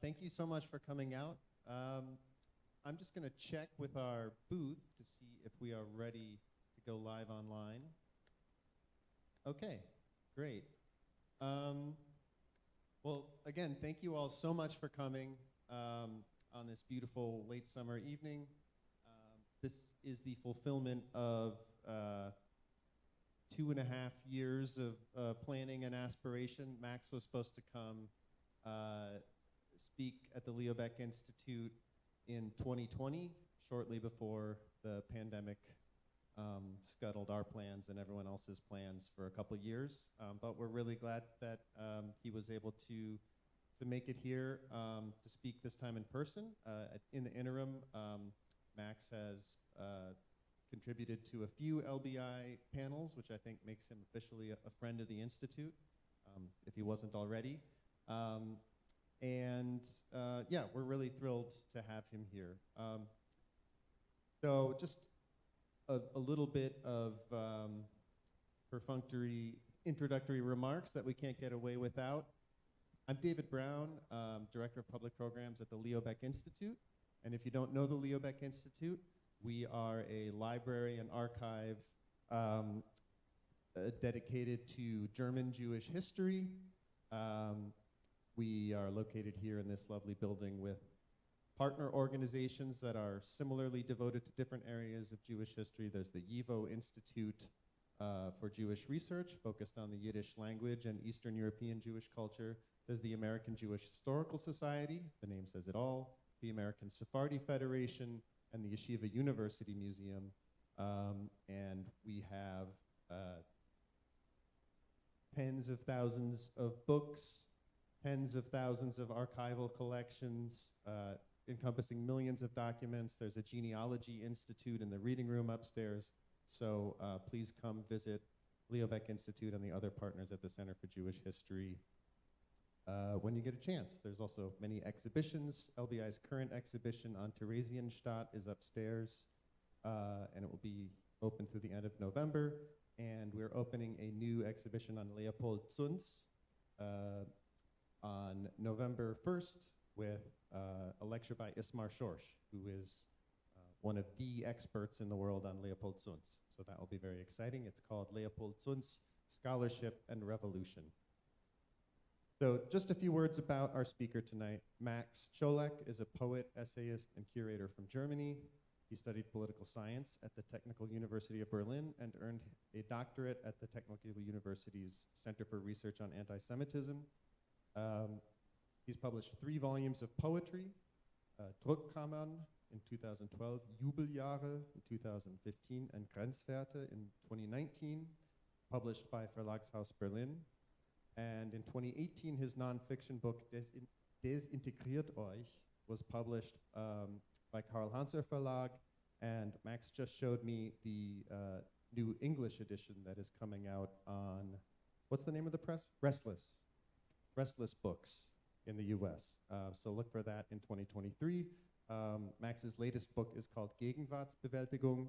Thank you so much for coming out. I'm just going to check with our booth to see if we are ready to go live online. Okay, great. Well, again, thank you all so much for coming on this beautiful late summer evening. This is the fulfillment of 2.5 years of planning and aspiration. Max was supposed to come speak at the Leo Baeck Institute in 2020, shortly before the pandemic scuttled our plans and everyone else's plans for a couple years. But we're really glad that he was able to make it here to speak this time in person. In the interim, Max has contributed to a few LBI panels, which I think makes him officially a friend of the Institute, if he wasn't already. Yeah, we're really thrilled to have him here. So just a little bit of perfunctory introductory remarks that we can't get away without. I'm David Brown, Director of Public Programs at the Leo Baeck Institute. And if you don't know the Leo Baeck Institute, we are a library and archive dedicated to German Jewish history. We are located here in this lovely building with partner organizations that are similarly devoted to different areas of Jewish history. There's the YIVO Institute for Jewish Research, focused on the Yiddish language and Eastern European Jewish culture. There's the American Jewish Historical Society, the name says it all, the American Sephardi Federation, and the Yeshiva University Museum. And we have tens of thousands of books, tens of thousands of archival collections, encompassing millions of documents. There's a genealogy institute in the reading room upstairs. So please come visit Leo Baeck Institute and the other partners at the Center for Jewish History when you get a chance. There's also many exhibitions. LBI's current exhibition on Theresienstadt is upstairs, and it will be open through the end of November. And we're opening a new exhibition on Leopold Zunz on November 1st with a lecture by Ismar Schorsch, who is one of the experts in the world on Leopold Zunz. So that will be very exciting. It's called Leopold Zunz, Scholarship and Revolution. So just a few words about our speaker tonight. Max Czollek is a poet, essayist, and curator from Germany. He studied political science at the Technical University of Berlin and earned a doctorate at the Technical University's Center for Research on Anti-Semitism. He's published 3 volumes of poetry, Druckkammern in 2012, Jubeljahre in 2015, and Grenzwerte in 2019, published by Verlagshaus Berlin. And in 2018, his nonfiction book, Desintegriert euch, was published by Karl Hanser Verlag, and Max just showed me the new English edition that is coming out on, what's the name of the press? Restless Books in the US. So look for that in 2023. Max's latest book is called Gegenwartsbewältigung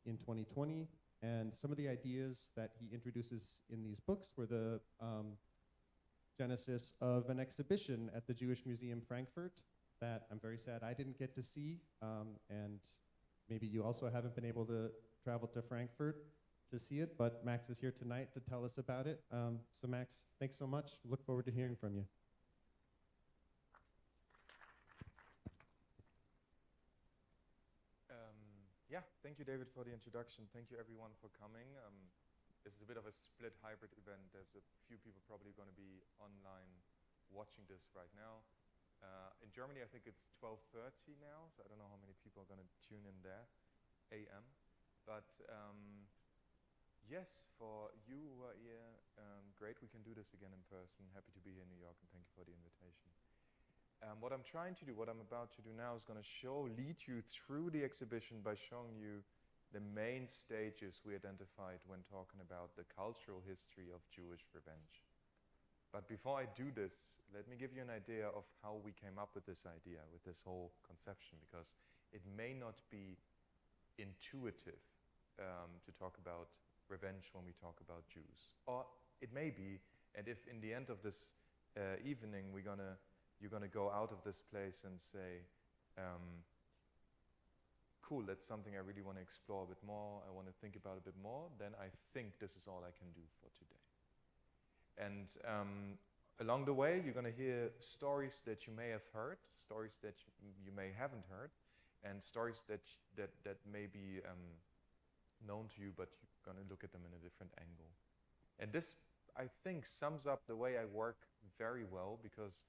in 2020. And some of the ideas that he introduces in these books were the genesis of an exhibition at the Jewish Museum Frankfurt that I'm very sad I didn't get to see. And maybe you also haven't been able to travel to Frankfurt to see it, but Max is here tonight to tell us about it. So Max, thanks so much. Look forward to hearing from you. Yeah, thank you, David, for the introduction. Thank you, everyone, for coming. This is a bit of a split hybrid event. There's a few people probably going to be online watching this right now. In Germany, I think it's 12:30 now, so I don't know how many people are going to tune in there, AM. But yes, for you who are here, great, we can do this again in person. Happy to be here in New York, and thank you for the invitation. What I'm trying to do, what I'm about to do now is going to lead you through the exhibition by showing you the main stages we identified when talking about the cultural history of Jewish revenge. But before I do this, let me give you an idea of how we came up with this idea, with this whole conception, because it may not be intuitive to talk about revenge when we talk about Jews. Or it may be, and if in the end of this evening we're going to you're going to go out of this place and say, cool, that's something I really want to explore a bit more, I want to think about a bit more, then I think this is all I can do for today. And along the way, you're going to hear stories that you may have heard, stories that you may haven't heard, and stories that may be known to you, but you're going to look at them in a different angle. And this, I think, sums up the way I work very well, because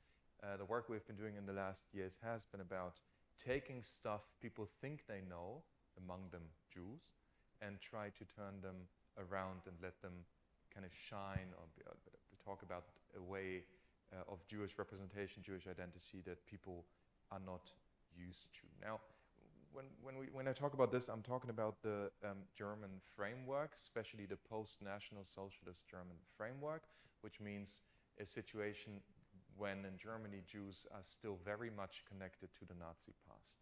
the work we've been doing in the last years has been about taking stuff people think they know, among them Jews, and try to turn them around and let them kind of shine, or talk about a way of Jewish representation, Jewish identity that people are not used to. Now, when I talk about this, I'm talking about the German framework, especially the post-National Socialist German framework, which means a situation when in Germany Jews are still very much connected to the Nazi past.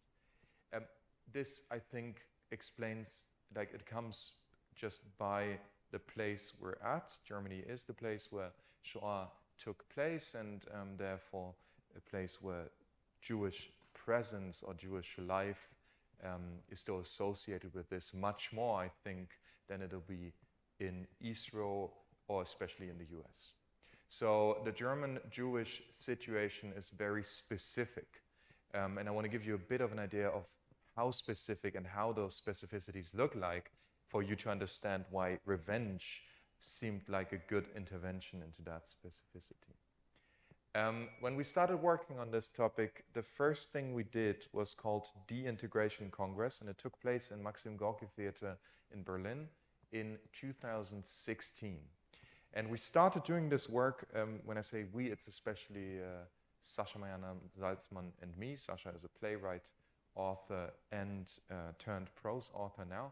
This, I think, explains, like, it comes just by the place we're at. Germany is the place where Shoah took place, and therefore a place where Jewish presence or Jewish life is still associated with this much more, I think, than it'll be in Israel or especially in the US. So the German Jewish situation is very specific. And I want to give you a bit of an idea of how specific and how those specificities look like for you to understand why revenge seemed like a good intervention into that specificity. When we started working on this topic, the first thing we did was called De-Integration Congress, and it took place in Maxim Gorki Theater in Berlin in 2016. And we started doing this work, when I say we, it's especially Sascha Mariana Salzmann and me. Sascha is a playwright, author, and turned prose author now.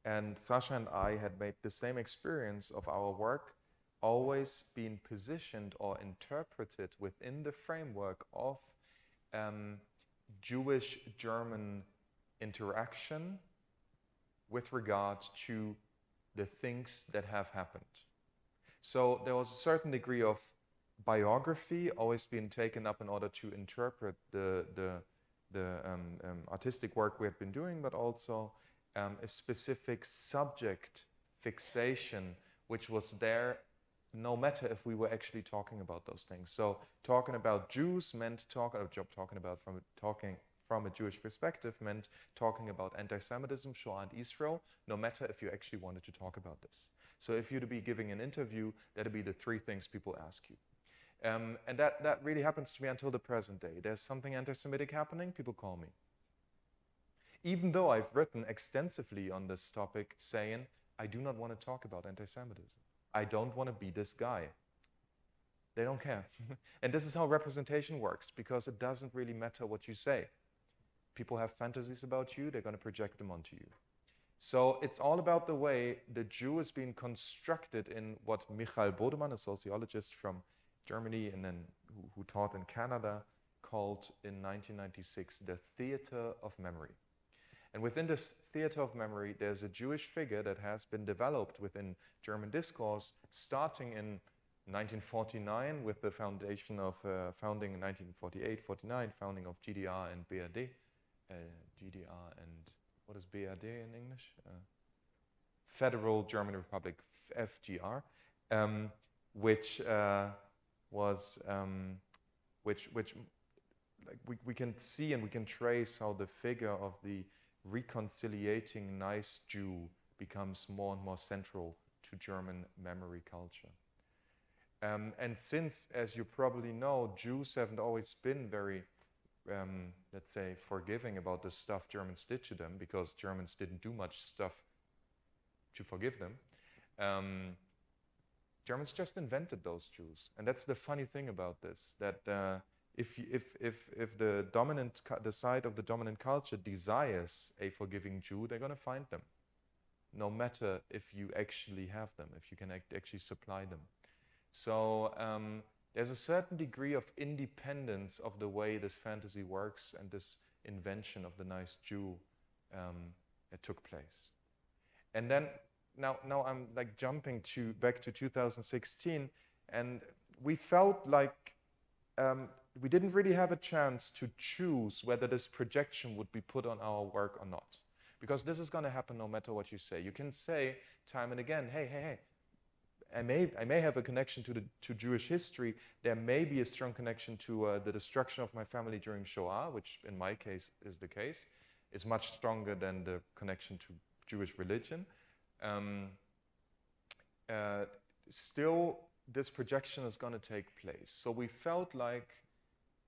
And Sascha and I had made the same experience of our work always being positioned or interpreted within the framework of Jewish-German interaction with regard to the things that have happened. So there was a certain degree of biography always being taken up in order to interpret the artistic work we had been doing, but also a specific subject fixation, which was there no matter if we were actually talking about those things. So talking about Jews meant talking about from a Jewish perspective meant talking about anti-Semitism, Shoah, and Israel, no matter if you actually wanted to talk about this. So if you'd be giving an interview, that'd be the three things people ask you. And that really happens to me until the present day. There's something anti-Semitic happening, people call me. Even though I've written extensively on this topic saying, I do not want to talk about anti-Semitism. I don't want to be this guy. They don't care. And this is how representation works, because it doesn't really matter what you say. People have fantasies about you, they're going to project them onto you. So it's all about the way the Jew is being constructed in what Michael Bodemann, a sociologist from Germany and then who taught in Canada, called in 1996 the theater of memory. And within this theater of memory, there's a Jewish figure that has been developed within German discourse, starting in 1949 with the foundation of founding in 1948-49, founding of GDR and BRD. GDR and what is BRD in English? Federal German Republic, FGR, which we can see and we can trace how the figure of the reconciliating nice Jew becomes more and more central to German memory culture. And since, as you probably know, Jews haven't always been very, let's say, forgiving about the stuff Germans did to them, because Germans didn't do much stuff to forgive them, Germans just invented those Jews. And that's the funny thing about this, that if the side of the dominant culture desires a forgiving Jew, they're going to find them, no matter if you actually have them, if you can actually supply them. So there's a certain degree of independence of the way this fantasy works and this invention of the nice Jew that took place. And then now I'm like jumping back to 2016, and we felt like we didn't really have a chance to choose whether this projection would be put on our work or not. Because this is going to happen no matter what you say. You can say time and again, hey, I may have a connection to Jewish history. There may be a strong connection to the destruction of my family during Shoah, which in my case is the case. It's much stronger than the connection to Jewish religion. Still, this projection is going to take place. So we felt like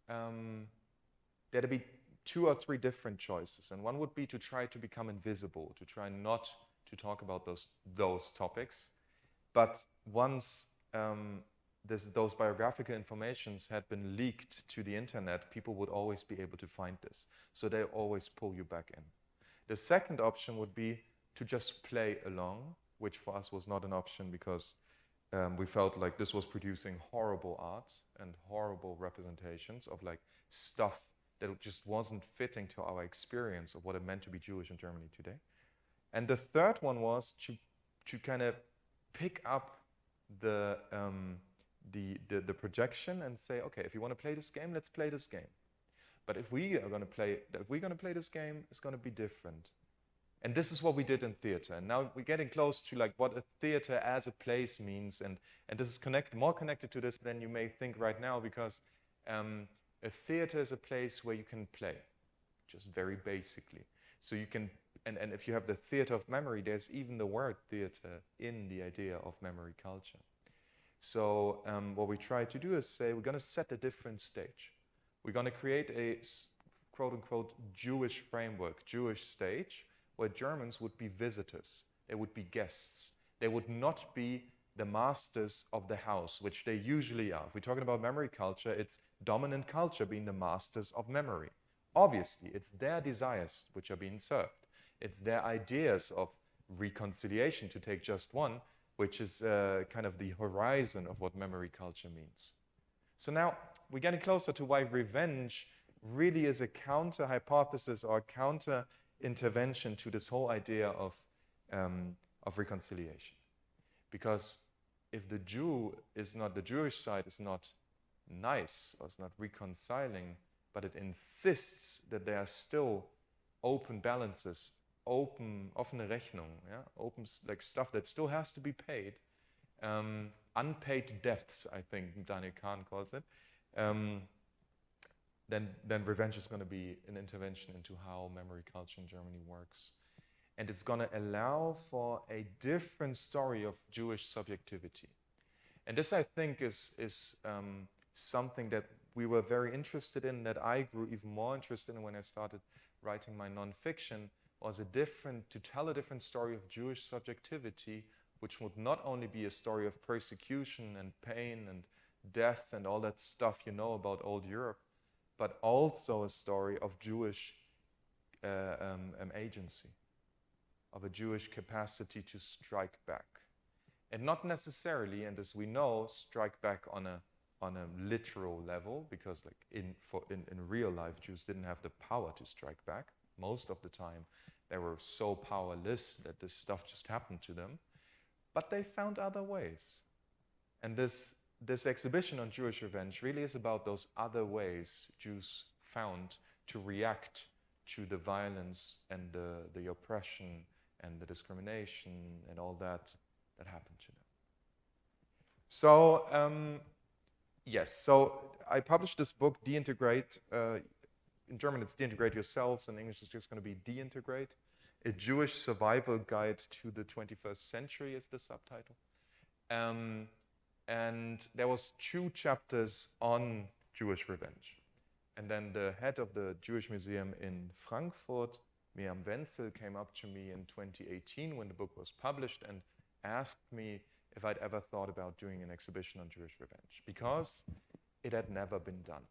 there'd be 2 or 3 different choices. And one would be to try to become invisible, to try not to talk about those topics. But once those biographical informations had been leaked to the internet, people would always be able to find this. So they always pull you back in. The second option would be to just play along, which for us was not an option because we felt like this was producing horrible art and horrible representations of like stuff that just wasn't fitting to our experience of what it meant to be Jewish in Germany today. And the third one was to kind of pick up the projection and say, okay, if you want to play this game, let's play this game. But if we're going to play this game, it's going to be different. And this is what we did in theater. And now we're getting close to like what a theater as a place means. And this is more connected to this than you may think right now, because a theater is a place where you can play, just very basically. So you can, and if you have the theater of memory, there's even the word theater in the idea of memory culture. So what we try to do is say, we're going to set a different stage. We're going to create a quote-unquote Jewish framework, Jewish stage, where Germans would be visitors. They would be guests. They would not be the masters of the house, which they usually are. If we're talking about memory culture, it's dominant culture being the masters of memory. Obviously, it's their desires which are being served. It's their ideas of reconciliation, to take just one, which is kind of the horizon of what memory culture means. So now we're getting closer to why revenge really is a counter-hypothesis or a counter-intervention to this whole idea of reconciliation. Because if the Jewish side is not nice, or it's not reconciling, but it insists that there are still open balances, offene Rechnung, yeah? Open like stuff that still has to be paid, unpaid debts, I think Daniel Kahn calls it, then revenge is going to be an intervention into how memory culture in Germany works. And it's going to allow for a different story of Jewish subjectivity. And this, I think, is something that we were very interested in, that I grew even more interested in when I started writing my nonfiction, was to tell a different story of Jewish subjectivity, which would not only be a story of persecution and pain and death and all that stuff you know about old Europe, but also a story of Jewish agency, of a Jewish capacity to strike back. And not necessarily, and as we know, strike back on a literal level, because like in real life, Jews didn't have the power to strike back. Most of the time, they were so powerless that this stuff just happened to them. But they found other ways. And this exhibition on Jewish revenge really is about those other ways Jews found to react to the violence and the oppression and the discrimination and all that happened to them. So, yes, so I published this book, Deintegrate. In German, it's Deintegrate Yourselves. In English, it's just going to be Deintegrate. A Jewish Survival Guide to the 21st Century is the subtitle. And there was 2 chapters on Jewish revenge. And then the head of the Jewish Museum in Frankfurt, Miriam Wenzel, came up to me in 2018 when the book was published and asked me if I'd ever thought about doing an exhibition on Jewish revenge, because it had never been done.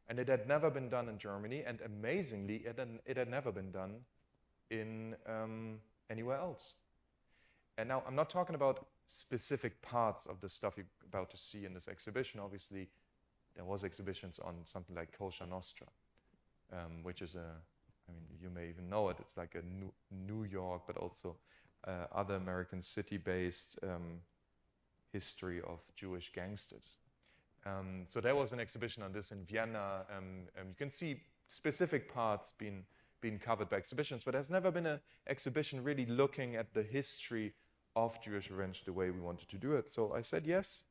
And it had never been done in Germany, and amazingly, it had never been done in anywhere else. And now I'm not talking about specific parts of the stuff you're about to see in this exhibition. Obviously, there was exhibitions on something like Kosher Nostra, which is you may even know it. It's like a New York, but also other American city-based history of Jewish gangsters. So there was an exhibition on this in Vienna. You can see specific parts being covered by exhibitions, but there's never been an exhibition really looking at the history of Jewish revenge the way we wanted to do it. So I said, yes,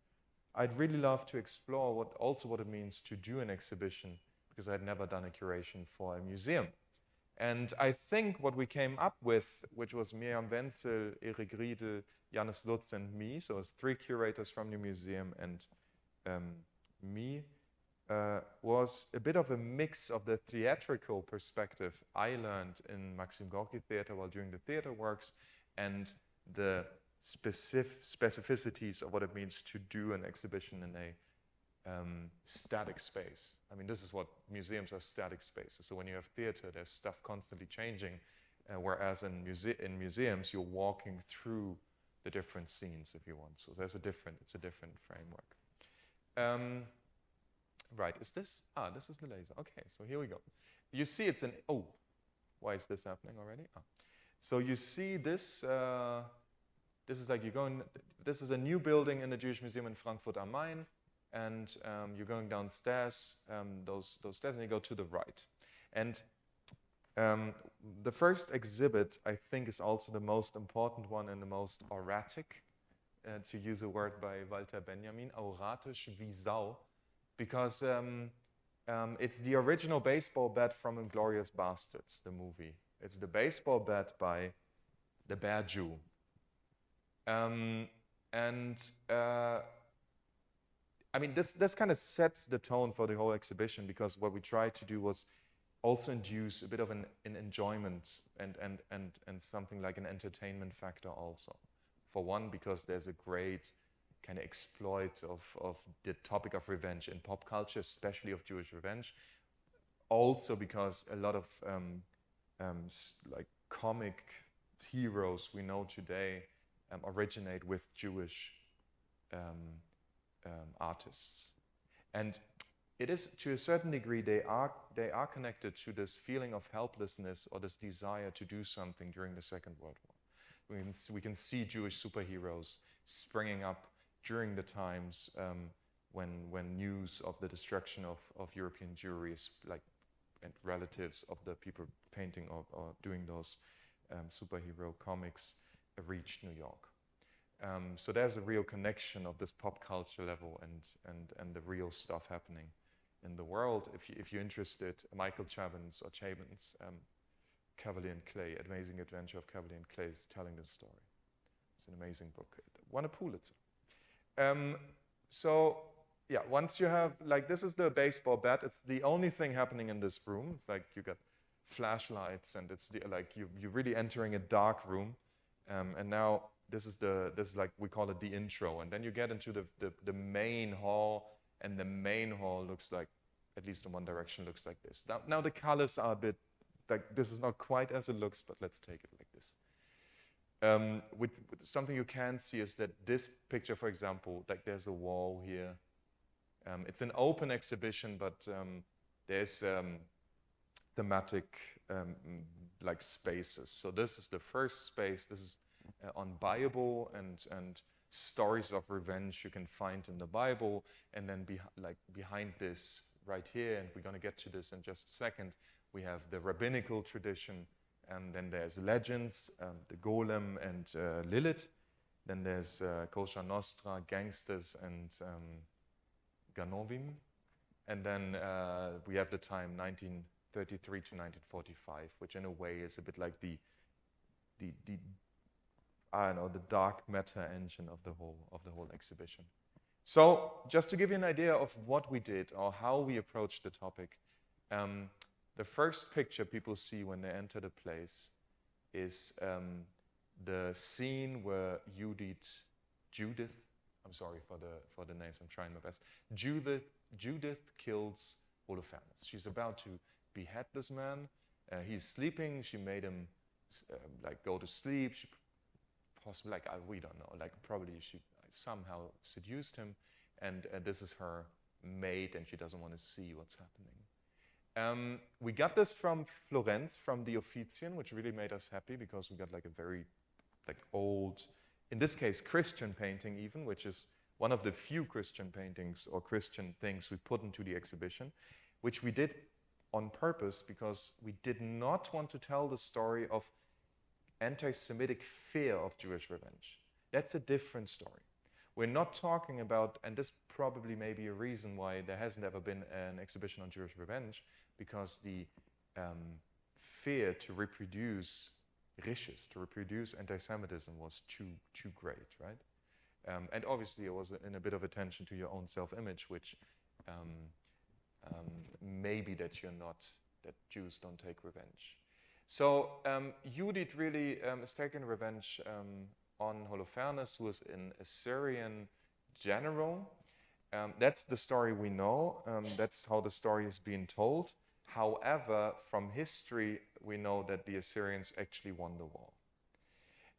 I'd really love to explore what it means to do an exhibition, because I'd never done a curation for a museum. And I think what we came up with, which was Miriam Wenzel, Erik Riedel, Janis Lutz, and me, so it's 3 curators from the museum and me, was a bit of a mix of the theatrical perspective I learned in Maxim Gorky Theater while doing the theater works, and the specificities of what it means to do an exhibition in a static space. I mean, this is what museums are, static spaces. So when you have theater, there's stuff constantly changing, whereas in museums, you're walking through the different scenes, if you want. So it's a different framework. Right, is this? This is the laser. Okay, so here we go. You see it's an, why is this happening already? So you see this, this is like this is a new building in the Jewish Museum in Frankfurt am Main. And you're going downstairs, those stairs, and you go to the right. And the first exhibit, I think, is also the most important one and the most auratic, to use a word by Walter Benjamin, auratisch wie Sau, because it's the original baseball bat from *Inglourious Bastards*, the movie. It's the baseball bat by the Bear Jew. I mean, this kind of sets the tone for the whole exhibition, because what we tried to do was also induce a bit of an enjoyment and something like an entertainment factor also. For one, because there's a great kind of exploit of the topic of revenge in pop culture, especially of Jewish revenge. Also because a lot of like comic heroes we know today originate with Jewish artists, and it is, to a certain degree, they are connected to this feeling of helplessness or this desire to do something during the Second World War. We can see Jewish superheroes springing up during the times when news of the destruction of European Jewry is and relatives of the people painting or doing those superhero comics reached New York. So there's a real connection of this pop culture level and the real stuff happening in the world. If you're interested, Michael Chabon's Cavalier and Clay, Amazing Adventure of Cavalier and Clay, is telling this story. It's an amazing book. It won a Pulitzer. So yeah, once you have, like, this is the baseball bat. It's the only thing happening in this room. It's like you got flashlights, and it's like you're really entering a dark room. And now this is like, we call it the intro, and then you get into the main hall, and the main hall looks like, at least in one direction, looks like this. Now the colors are a bit like, this is not quite as it looks, but let's take it like this. With something you can see is that this picture, for example, like there's a wall here. It's an open exhibition, but there's thematic like spaces. So this is the first space. This is on Bible and stories of revenge you can find in the Bible, and then behind this right here, and we're going to get to this in just a second, we have the rabbinical tradition, and then there's legends, the Golem and Lilith, then there's Kosher Nostra, gangsters, and Ganovim, and then we have the time 1933 to 1945, which in a way is a bit like the I don't know, the dark meta engine of the whole exhibition. So just to give you an idea of what we did or how we approached the topic, the first picture people see when they enter the place is the scene where Judith, I'm sorry for the names, I'm trying my best. Judith kills Holofernes. She's about to behead this man. He's sleeping. She made him like go to sleep. She possibly, like, we don't know, like probably she somehow seduced him, and this is her mate, and she doesn't want to see what's happening. We got this from Florence, from the Offician, which really made us happy, because we got like a very like old, in this case Christian painting even, which is one of the few Christian paintings or Christian things we put into the exhibition, which we did on purpose because we did not want to tell the story of anti-Semitic fear of Jewish revenge. That's a different story. We're not talking about, and this probably may be a reason why there hasn't ever been an exhibition on Jewish revenge, because the fear to reproduce rishes, to reproduce anti-Semitism was too great, right? And obviously it was in a bit of attention to your own self-image, which maybe that that Jews don't take revenge. So Judith really is taking revenge on Holofernes, who is an Assyrian general. That's the story we know. That's how the story is being told. However, from history, we know that the Assyrians actually won the war.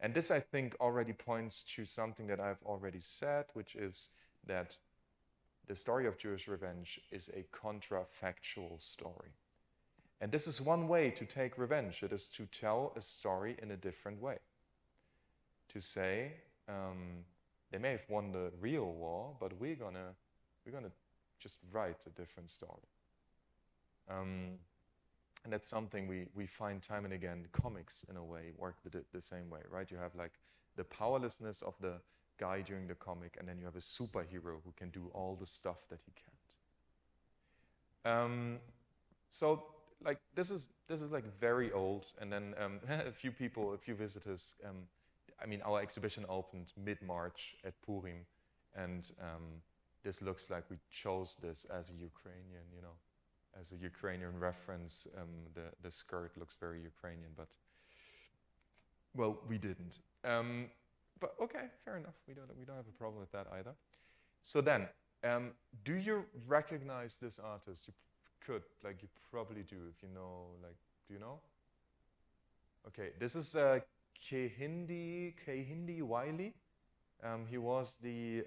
And this, I think, already points to something that I've already said, which is that the story of Jewish revenge is a contrafactual story. And this is one way to take revenge. It is to tell a story in a different way. To say, they may have won the real war, but we're gonna just write a different story. And that's something we find time and again. Comics, in a way, work the same way, right? You have like the powerlessness of the guy during the comic, and then you have a superhero who can do all the stuff that he can't. So like this is like very old, and then a few visitors. I mean, our exhibition opened mid-March at Purim, and this looks like we chose this as a Ukrainian, you know, as a Ukrainian reference. The skirt looks very Ukrainian, but, well, we didn't. But okay, fair enough. We don't have a problem with that either. So then, do you recognize this artist? You could, like you probably do if you know, like, do you know? Okay, this is Kehinde Wiley. He was the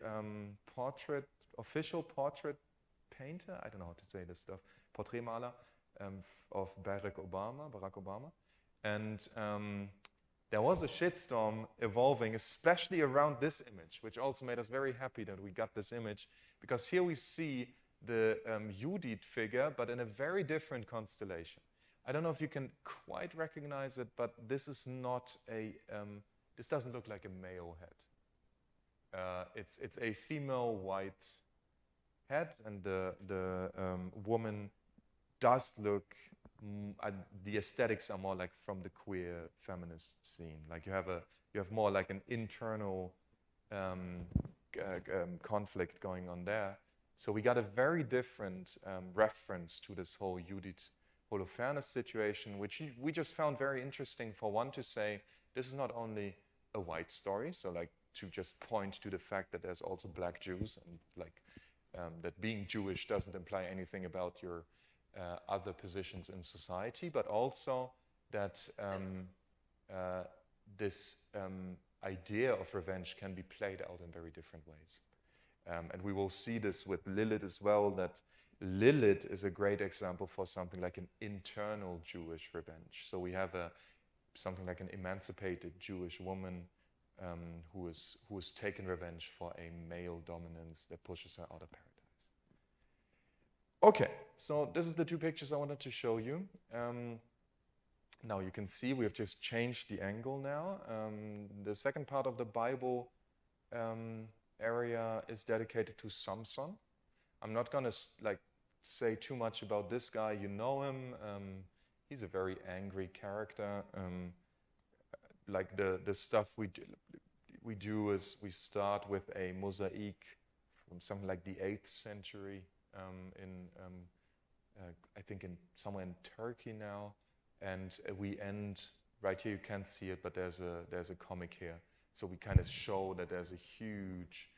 official portrait painter, I don't know how to say this stuff, Porträtmaler of Barack Obama. And there was a shitstorm evolving, especially around this image, which also made us very happy that we got this image, because here we see the Judith figure, but in a very different constellation. I don't know if you can quite recognize it, but this is not a, this doesn't look like a male head. It's a female white head, and the woman does look, the aesthetics are more like from the queer feminist scene. Like you have more like an internal conflict going on there. So we got a very different reference to this whole Judith Holofernes situation, which we just found very interesting. For one, to say this is not only a white story, so like to just point to the fact that there's also black Jews, and like that being Jewish doesn't imply anything about your other positions in society, but also that this idea of revenge can be played out in very different ways. And we will see this with Lilith as well, that Lilith is a great example for something like an internal Jewish revenge. So we have something like an emancipated Jewish woman who is taken revenge for a male dominance that pushes her out of paradise. Okay, so this is the two pictures I wanted to show you. Now you can see we have just changed the angle now. The second part of the Bible area is dedicated to Samson. I'm not going to like say too much about this guy. You know him. He's a very angry character. Like the stuff we do is we start with a mosaic from something like the 8th century I think somewhere in Turkey now, and we end right here. You can't see it, but there's a comic here. So we kind of show that there's a huge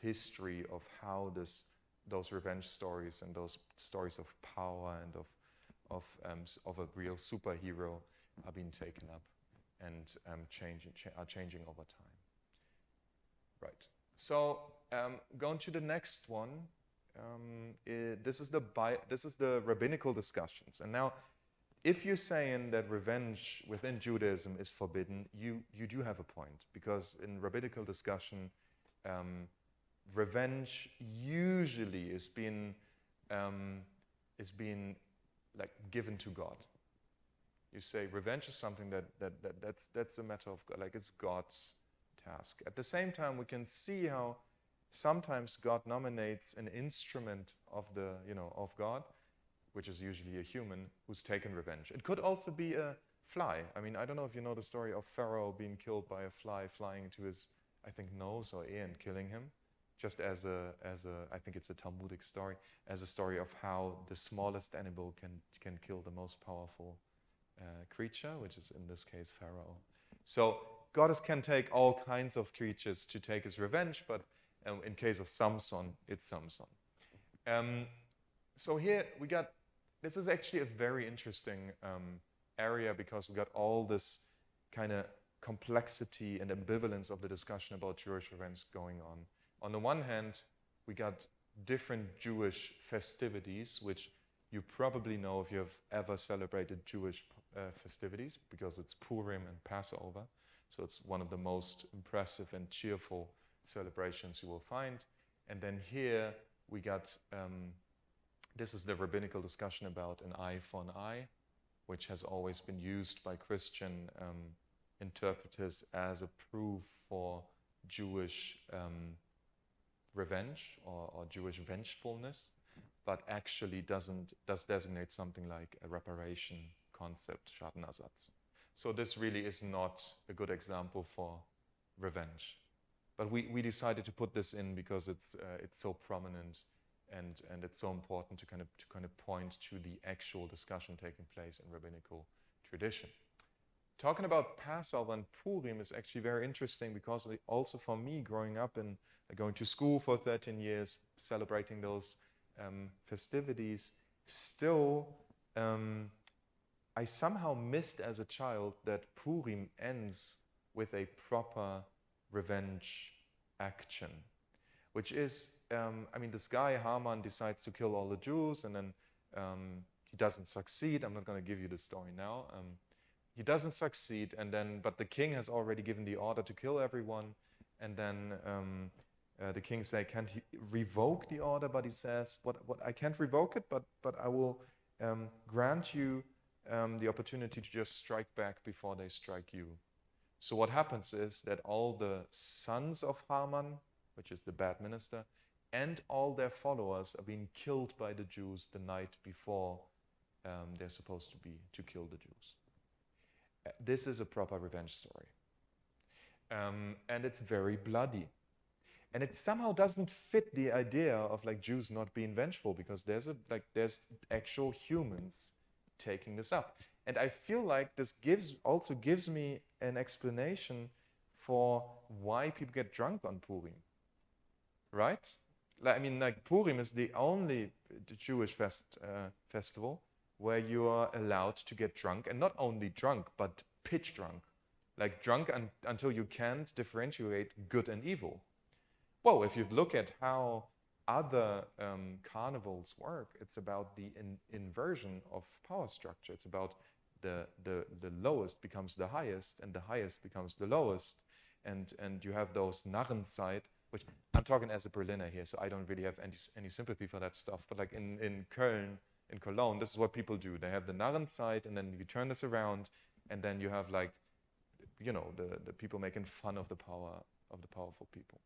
history of how those revenge stories and those stories of power and of a real superhero are being taken up and are changing over time. Right. So going to the next one. This is the rabbinical discussions. And now, if you're saying that revenge within Judaism is forbidden, you do have a point, because in rabbinical discussion, revenge usually is being like given to God. You say revenge is something that's a matter of God, like it's God's task. At the same time, we can see how sometimes God nominates an instrument of the, of God, which is usually a human, who's taken revenge. It could also be a fly. I mean, I don't know if you know the story of Pharaoh being killed by a fly flying into his, I think, nose or ear and killing him. Just as I think it's a Talmudic story, as a story of how the smallest animal can kill the most powerful creature, which is in this case Pharaoh. So God can take all kinds of creatures to take his revenge, but in case of Samson, it's Samson. So here we got, this is actually a very interesting area because we got all this kind of complexity and ambivalence of the discussion about Jewish revenge going on. On the one hand, we got different Jewish festivities, which you probably know if you have ever celebrated Jewish festivities, because it's Purim and Passover. So it's one of the most impressive and cheerful celebrations you will find. And then here we got, this is the rabbinical discussion about an eye for an eye, which has always been used by Christian interpreters as a proof for Jewish revenge or Jewish vengefulness, but actually does designate something like a reparation concept, Schadenersatz. So this really is not a good example for revenge. But we decided to put this in because it's so prominent and it's so important to kind of point to the actual discussion taking place in rabbinical tradition. Talking about Passover and Purim is actually very interesting because also for me, growing up and going to school for 13 years, celebrating those festivities, still I somehow missed as a child that Purim ends with a proper revenge action, which is, I mean, this guy, Haman, decides to kill all the Jews, and then he doesn't succeed. I'm not going to give you the story now. He doesn't succeed, and then, but the king has already given the order to kill everyone, and then the king says, can't he revoke the order? But he says, what I can't revoke it, but I will grant you the opportunity to just strike back before they strike you. So what happens is that all the sons of Haman, which is the bad minister, and all their followers are being killed by the Jews the night before they're supposed to kill the Jews. This is a proper revenge story. And it's very bloody. And it somehow doesn't fit the idea of like Jews not being vengeful, because there's actual humans taking this up. And I feel like this also gives me an explanation for why people get drunk on Purim, right? I mean, like Purim is the only Jewish festival where you are allowed to get drunk, and not only drunk, but pitch drunk. Like drunk until you can't differentiate good and evil. Well, if you look at how other carnivals work, it's about the inversion of power structure. It's about the lowest becomes the highest, and the highest becomes the lowest. And you have those Narrenzeit, which I'm talking as a Berliner here, so I don't really have any sympathy for that stuff. But like in Köln, in Cologne, this is what people do. They have the Narrenzeit, and then you turn this around, and then you have like, you know, the people making fun of the power of the powerful people.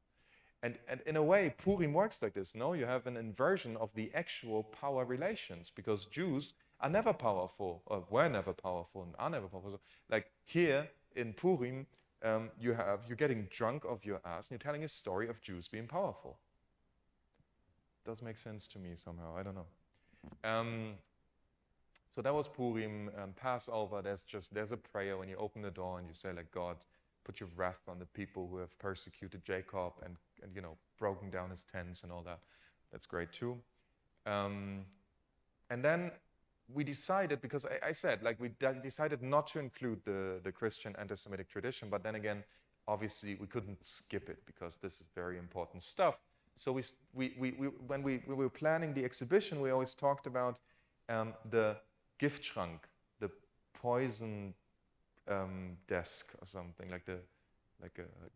And in a way, Purim works like this, no? You have an inversion of the actual power relations, because Jews are never powerful, or were never powerful, and are never powerful. So, like here in Purim, you're getting drunk off your ass, and you're telling a story of Jews being powerful. Does make sense to me somehow, I don't know. So that was Purim. Passover, there's a prayer when you open the door and you say, like, God, put your wrath on the people who have persecuted Jacob and you know, broken down his tents and all that. That's great too. And then we decided, because I said, like, we decided not to include the Christian anti-Semitic tradition, but then again, obviously we couldn't skip it because this is very important stuff. So when we were planning the exhibition, we always talked about the Giftschrank, the poison desk or something, like a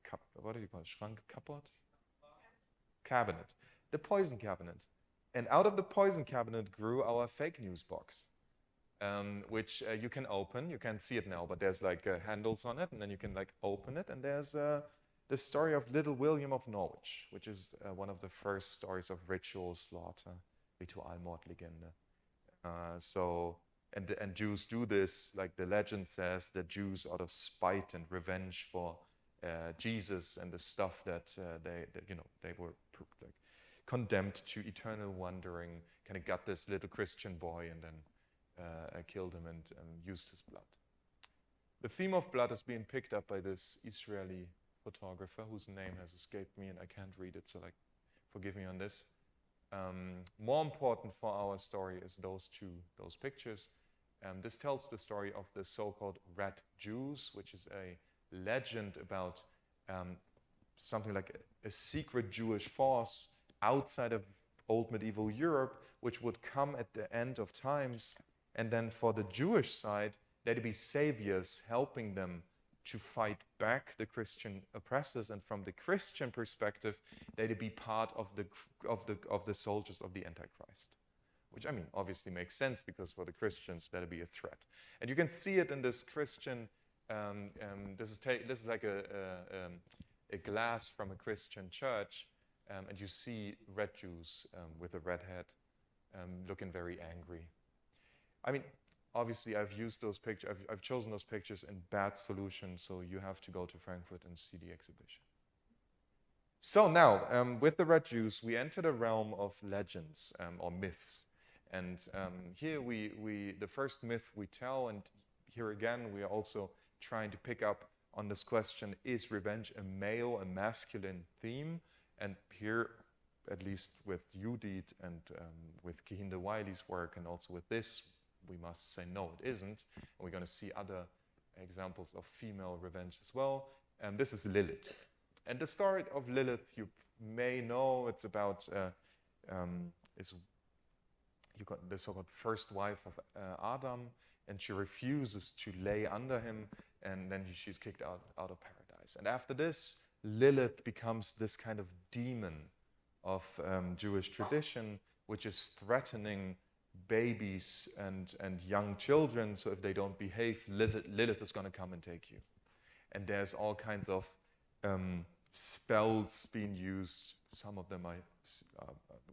cup, what do you call it, Schrank, cupboard? cabinet, the poison cabinet. And out of the poison cabinet grew our fake news box, which you can open. You can't see it now, but there's like handles on it, and then you can like open it, and there's the story of Little William of Norwich, which is one of the first stories of ritual slaughter, Ritualmordlegende. And Jews do this, like the legend says, that Jews out of spite and revenge for Jesus and the stuff that they were like condemned to eternal wandering, kind of got this little Christian boy and then killed him and used his blood. The theme of blood is being picked up by this Israeli photographer whose name has escaped me and I can't read it, so like, forgive me on this. More important for our story is those pictures. This tells the story of the so-called Red Jews, which is a legend about something like a secret Jewish force outside of old medieval Europe, which would come at the end of times. And then for the Jewish side, they'd be saviors helping them to fight back the Christian oppressors, and from the Christian perspective, they'd be part of the soldiers of the Antichrist, which I mean obviously makes sense because for the Christians that'd be a threat. And you can see it in this Christian. This is like a glass from a Christian church, and you see red Jews with a red head, looking very angry. I mean, obviously, I've used those pictures. I've chosen those pictures in bad solution, so you have to go to Frankfurt and see the exhibition. So now, with the Red Jews, we enter the realm of legends or myths, and here the first myth we tell, and here again we are also trying to pick up on this question: is revenge a male, a masculine theme? And here, at least with Judith and with Kehinde Wiley's work, and also with this, we must say no, it isn't. And we're going to see other examples of female revenge as well. And this is Lilith. And the story of Lilith, you may know, it's about you got the so-called first wife of Adam, and she refuses to lay under him, and then she's kicked out of paradise. And after this, Lilith becomes this kind of demon of Jewish tradition, which is threatening babies and young children. So if they don't behave, Lilith is going to come and take you. And there's all kinds of spells being used. Some of them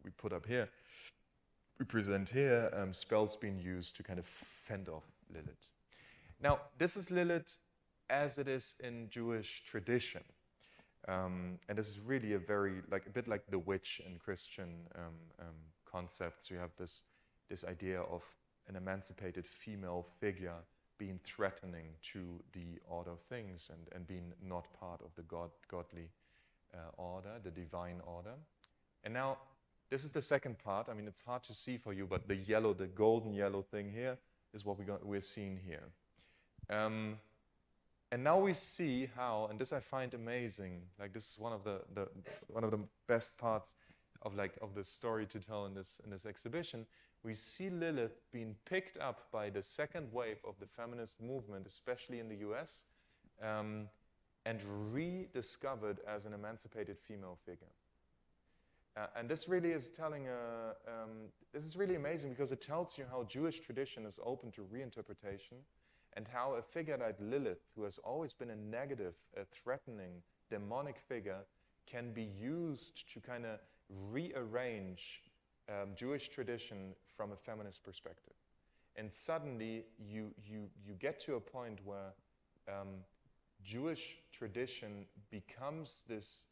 we put up here. We present here spells being used to kind of fend off Lilith. Now, this is Lilith as it is in Jewish tradition. And this is really a bit like the witch in Christian concepts. You have this idea of an emancipated female figure being threatening to the order of things and being not part of the godly order, the divine order. And now, this is the second part. I mean, it's hard to see for you, but the golden yellow thing here is what we're seeing here. And now we see how, and this I find amazing. Like, this is one of the best parts of the story to tell in this exhibition. We see Lilith being picked up by the second wave of the feminist movement, especially in the US, and rediscovered as an emancipated female figure. And this really is this is really amazing because it tells you how Jewish tradition is open to reinterpretation, and how a figure like Lilith, who has always been a negative, a threatening, demonic figure, can be used to kind of rearrange Jewish tradition from a feminist perspective. And suddenly you get to a point where Jewish tradition becomes this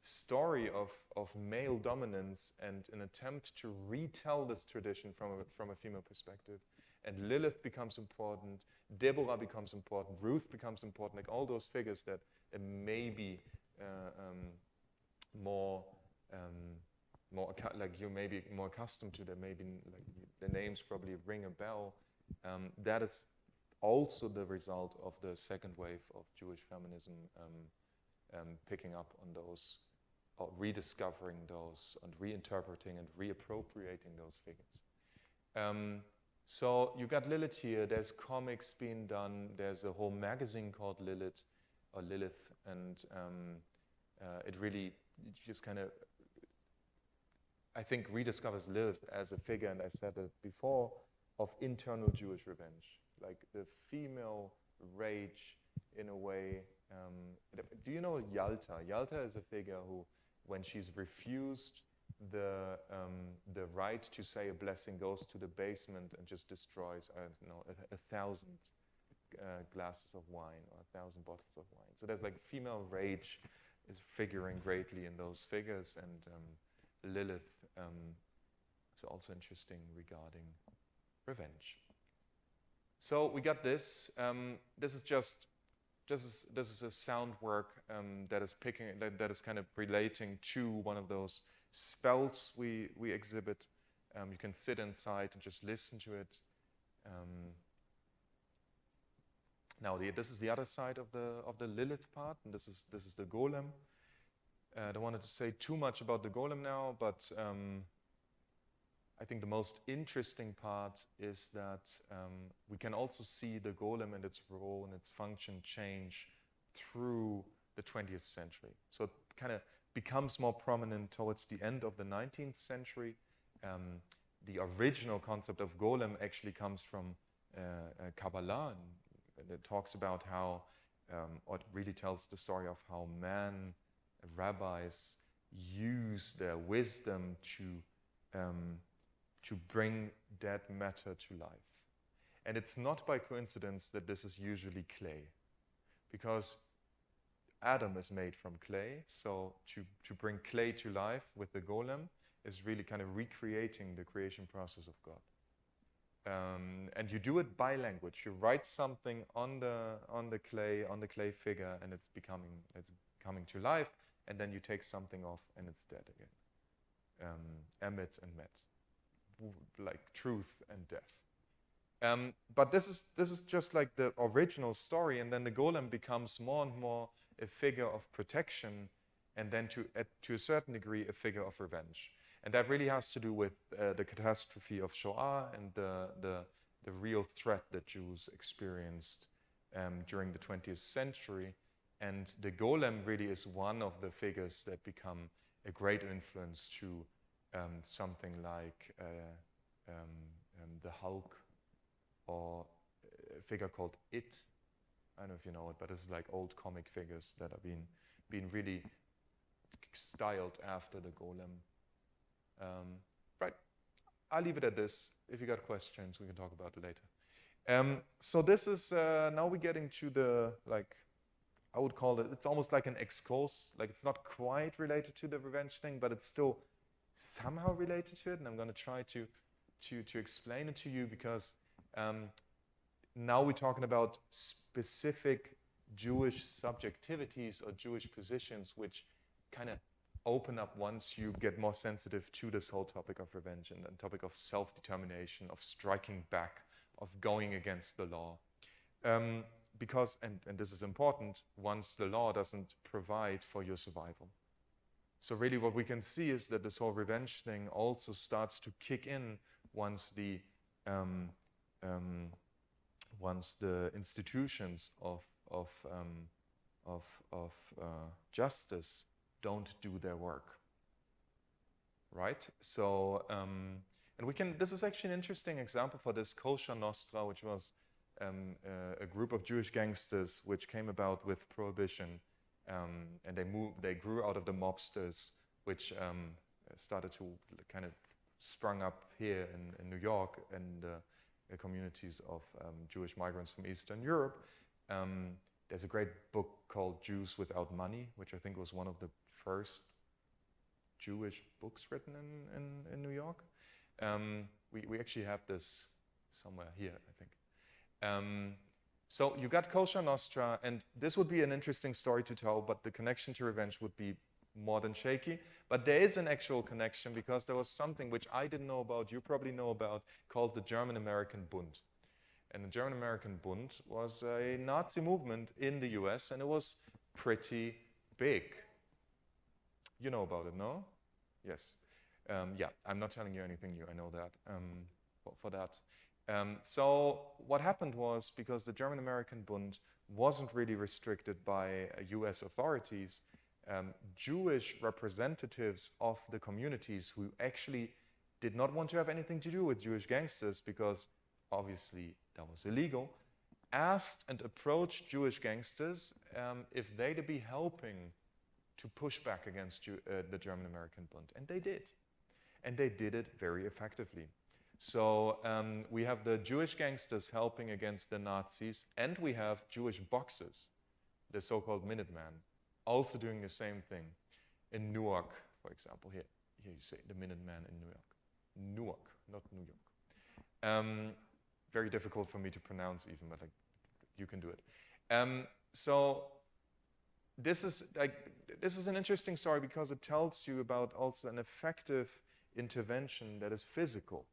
story of male dominance and an attempt to retell this tradition from a female perspective. And Lilith becomes important, Deborah becomes important, Ruth becomes important, like all those figures that may be like you may be more accustomed to, that maybe like the names probably ring a bell. That is also the result of the second wave of Jewish feminism picking up on those, or rediscovering those, and reinterpreting and reappropriating those figures. So you got Lilith here. There's comics being done. There's a whole magazine called Lilith, and it really just kind of, I think, rediscovers Lilith as a figure, and I said it before, of internal Jewish revenge, like the female rage in a way. Do you know Yalta? Yalta is a figure who, when she's refused the right to say a blessing, goes to the basement and just destroys, I don't know, 1,000 glasses of wine or 1,000 bottles of wine. So there's like female rage is figuring greatly in those figures, and Lilith is also interesting regarding revenge. So we got this. This is a sound work that is kind of relating to one of those spells we exhibit. You can sit inside and just listen to it. Now this is the other side of the Lilith part, and this is the Golem. I don't want to say too much about the Golem now, but I think the most interesting part is that we can also see the Golem and its role and its function change through the 20th century. So it kind of becomes more prominent towards the end of the 19th century. The original concept of Golem actually comes from Kabbalah, and it talks about how, or it really tells the story of how rabbis use their wisdom to bring dead matter to life. And it's not by coincidence that this is usually clay, because Adam is made from clay, so to bring clay to life with the Golem is really kind of recreating the creation process of God. And you do it by language. You write something on the clay figure, and it's coming to life, and then you take something off, and it's dead again. Emet and Met, like truth and death. But this is just like the original story, and then the Golem becomes more and more a figure of protection, and then to a certain degree a figure of revenge. And that really has to do with the catastrophe of Shoah and the real threat that Jews experienced during the 20th century. And the Golem really is one of the figures that become a great influence to something like the Hulk, or a figure called It. I don't know if you know it, but it's like old comic figures that have been really styled after the Golem. Right, I'll leave it at this. If you got questions, we can talk about it later. So this is, now we're getting to the, like, I would call it, it's almost like an excursus. Like, it's not quite related to the revenge thing, but it's still somehow related to it, and I'm going to try to explain it to you, because now we're talking about specific Jewish subjectivities or Jewish positions which kind of open up once you get more sensitive to this whole topic of revenge and the topic of self-determination, of striking back, of going against the law. Because, and this is important, once the law doesn't provide for your survival. So really what we can see is that this whole revenge thing also starts to kick in once the institutions of justice don't do their work, right? So, and we can, this is actually an interesting example for this Kosher Nostra, which was a group of Jewish gangsters which came about with Prohibition, and they grew out of the mobsters, which started to kind of sprung up here in New York and the communities of Jewish migrants from Eastern Europe. There's a great book called Jews Without Money, which I think was one of the first Jewish books written in New York. We actually have this somewhere here, I think. So you got Kosher Nostra, and this would be an interesting story to tell, but the connection to revenge would be more than shaky. But there is an actual connection, because there was something which I didn't know about, you probably know about, called the German-American Bund. And the German-American Bund was a Nazi movement in the US, and it was pretty big. You know about it, no? Yes. Yeah, I'm not telling you anything new, I know that, for that. So what happened was, because the German-American Bund wasn't really restricted by US authorities, Jewish representatives of the communities who actually did not want to have anything to do with Jewish gangsters because obviously that was illegal, asked and approached Jewish gangsters if they'd be helping to push back against the German-American Bund. And they did. And they did it very effectively. So we have the Jewish gangsters helping against the Nazis, and we have Jewish boxers, the so-called Minutemen, also doing the same thing. In Newark, for example, here you say the Minutemen in New York. Newark, not New York. Very difficult for me to pronounce even, but like, you can do it. So this is an interesting story because it tells you about also an effective intervention that is physical,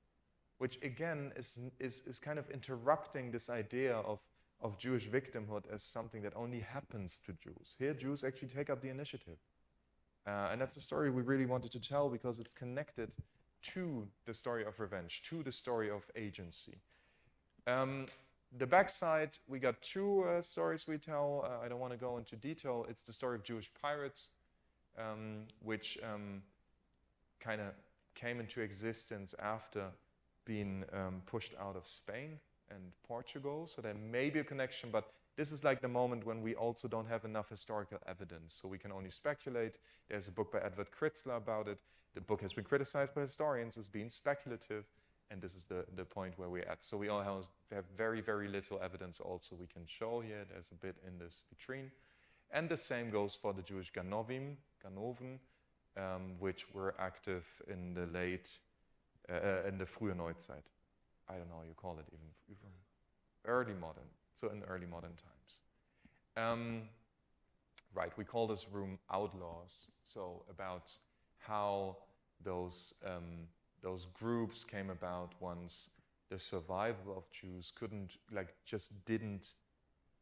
which again is kind of interrupting this idea of Jewish victimhood as something that only happens to Jews. Here, Jews actually take up the initiative. And that's a story we really wanted to tell because it's connected to the story of revenge, to the story of agency. The backside, we got two stories we tell. I don't want to go into detail. It's the story of Jewish pirates, which kind of came into existence after being pushed out of Spain and Portugal. So there may be a connection, but this is like the moment when we also don't have enough historical evidence. So we can only speculate. There's a book by Edward Kritzler about it. The book has been criticized by historians as being speculative. And this is the point where we're at. So we all have very, very little evidence also we can show here. There's a bit in this vitrine. And the same goes for the Jewish Ganoven, which were active in the in the frühe Neuzeit. I don't know how you call it even early modern, so in early modern times. Right, we call this room Outlaws. So about how those groups came about once the survival of Jews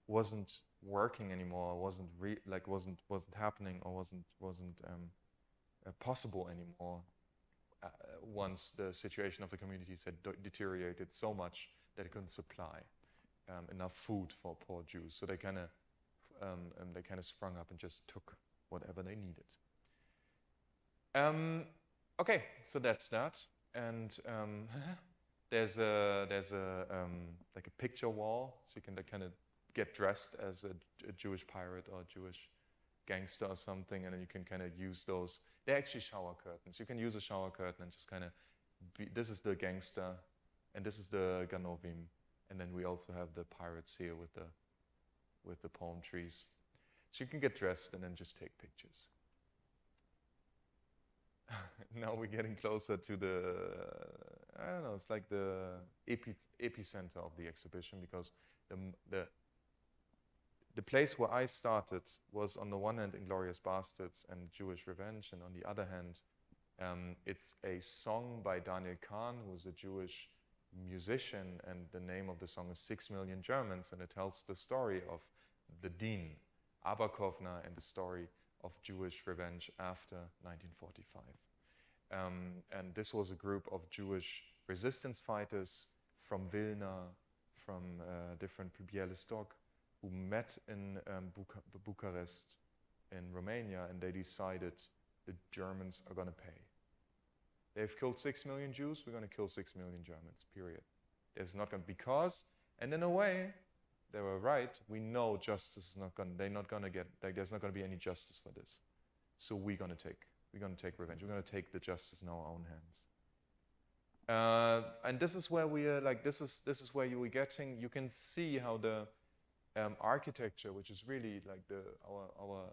wasn't working anymore, wasn't happening, or wasn't possible anymore. Once the situation of the communities had deteriorated so much that it couldn't supply enough food for poor Jews, so they kind of sprung up and just took whatever they needed. Okay, so that's that, and there's a like a picture wall, so you can kind of get dressed as a Jewish pirate or a Jewish gangster or something, and then you can kind of use those. They're actually shower curtains. You can use a shower curtain and just kind of this is the gangster, and this is the Ganovim, and then we also have the pirates here with the palm trees. So you can get dressed and then just take pictures. Now we're getting closer to the, I don't know, it's like the epicenter of the exhibition, because the place where I started was on the one hand Inglourious Bastards and Jewish Revenge, and on the other hand it's a song by Daniel Kahn, who is a Jewish musician, and the name of the song is 6 Million Germans, and it tells the story of the Din, Aberkovna, and the story of Jewish revenge after 1945. And this was a group of Jewish resistance fighters from Vilna, from different Białystok, who met in Bucharest in Romania, and they decided the Germans are going to pay. They've killed 6 million Jews, we're going to kill 6 million Germans, period. There's not going to, because, and in a way, they were right. We know justice is not going. They're not going to get. Like, there's not going to be any justice for this. So we're going to take revenge. We're going to take the justice in our own hands. And this is where we are. Like, this is where you were getting. You can see how the architecture, which is really like our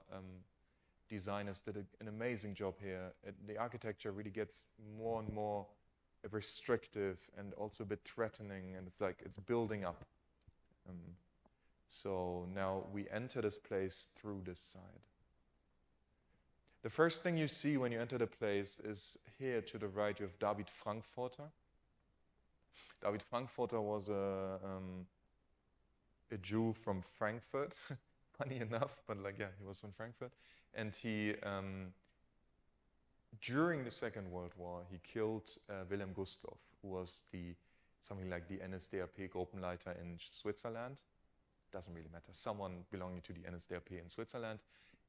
designers did an amazing job here. The architecture really gets more and more restrictive and also a bit threatening, and it's like it's building up. So now we enter this place through this side. The first thing you see when you enter the place is here to the right, you have David Frankfurter. David Frankfurter was a Jew from Frankfurt, funny enough, but like, yeah, he was from Frankfurt. And he, during the Second World War, he killed Wilhelm Gustloff, who was something like the NSDAP Gruppenleiter in Switzerland. Doesn't really matter. Someone belonging to the NSDAP in Switzerland.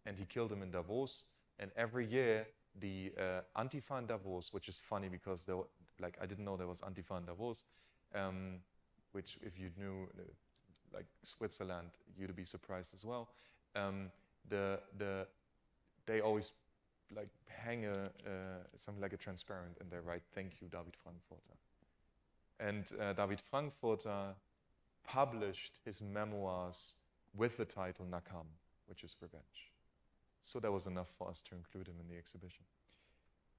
and he killed him in Davos. And every year, the Antifa in Davos, which is funny because there were, like, I didn't know there was Antifa in Davos, which if you knew, like Switzerland, you'd be surprised as well. They always like hang something like a transparent and they write, "Thank you, David Frankfurter." And David Frankfurter published his memoirs with the title Nakam, which is revenge. So that was enough for us to include him in the exhibition.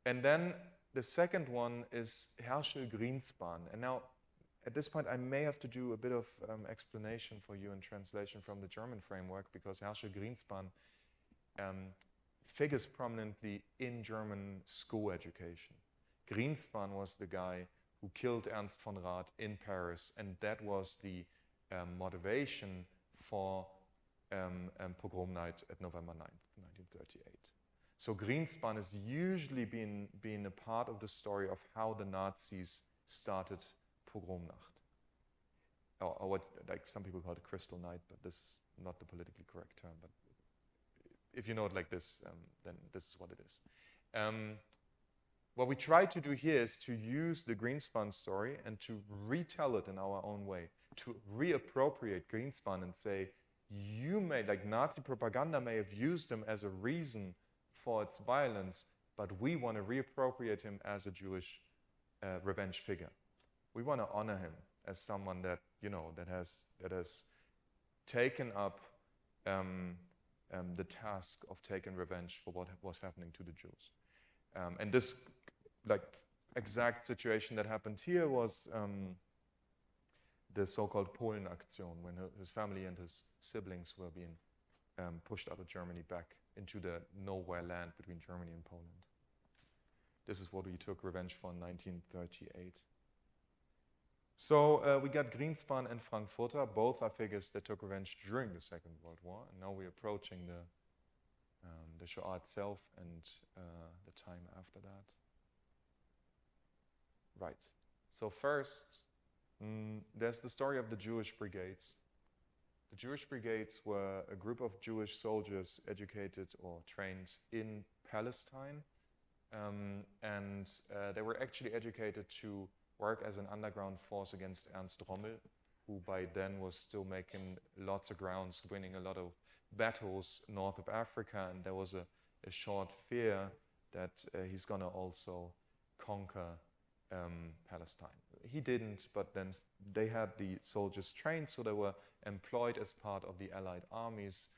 And then the second one is Herschel Greenspan. And now, at this point, I may have to do a bit of explanation for you in translation from the German framework, because Herschel Greenspan figures prominently in German school education. Greenspan was the guy who killed Ernst von Rath in Paris, and that was the motivation for pogrom night at November 9th, 1938. So Greenspan is usually being a part of the story of how the Nazis started Pogromnacht. Or what, like some people call it Crystal Night, but this is not the politically correct term. But if you know it like this, then this is what it is. What we try to do here is to use the Greenspan story and to retell it in our own way, to reappropriate Greenspan and say, you may, like Nazi propaganda may have used him as a reason for its violence, but we want to reappropriate him as a Jewish revenge figure. We want to honor him as someone that, you know, that has taken up the task of taking revenge for what was happening to the Jews. And this, like, exact situation that happened here was the so-called Polen-Aktion, when his family and his siblings were being pushed out of Germany back into the nowhere land between Germany and Poland. This is what we took revenge for in 1938. So we got Greenspan and Frankfurter. Both are figures that took revenge during the Second World War. And now we're approaching the Shoah itself and the time after that. Right. So first, there's the story of the Jewish Brigades. The Jewish Brigades were a group of Jewish soldiers educated or trained in Palestine. And they were actually educated to work as an underground force against Ernst Rommel, who by then was still making lots of grounds, winning a lot of battles north of Africa. And there was a short fear that he's going to also conquer Palestine. He didn't, but then they had the soldiers trained, so they were employed as part of the Allied armies,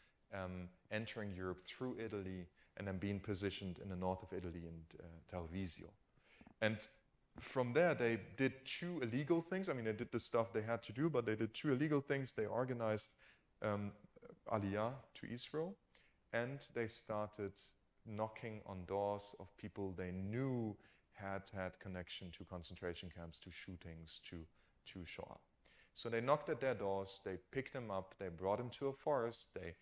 entering Europe through Italy and then being positioned in the north of Italy in Tarvisio. And from there, they did two illegal things. I mean, they did the stuff they had to do, but they did two illegal things. They organized Aliyah to Israel, and they started knocking on doors of people they knew had connection to concentration camps, to shootings, to Shoah. So they knocked at their doors, they picked them up, they brought them to a forest, they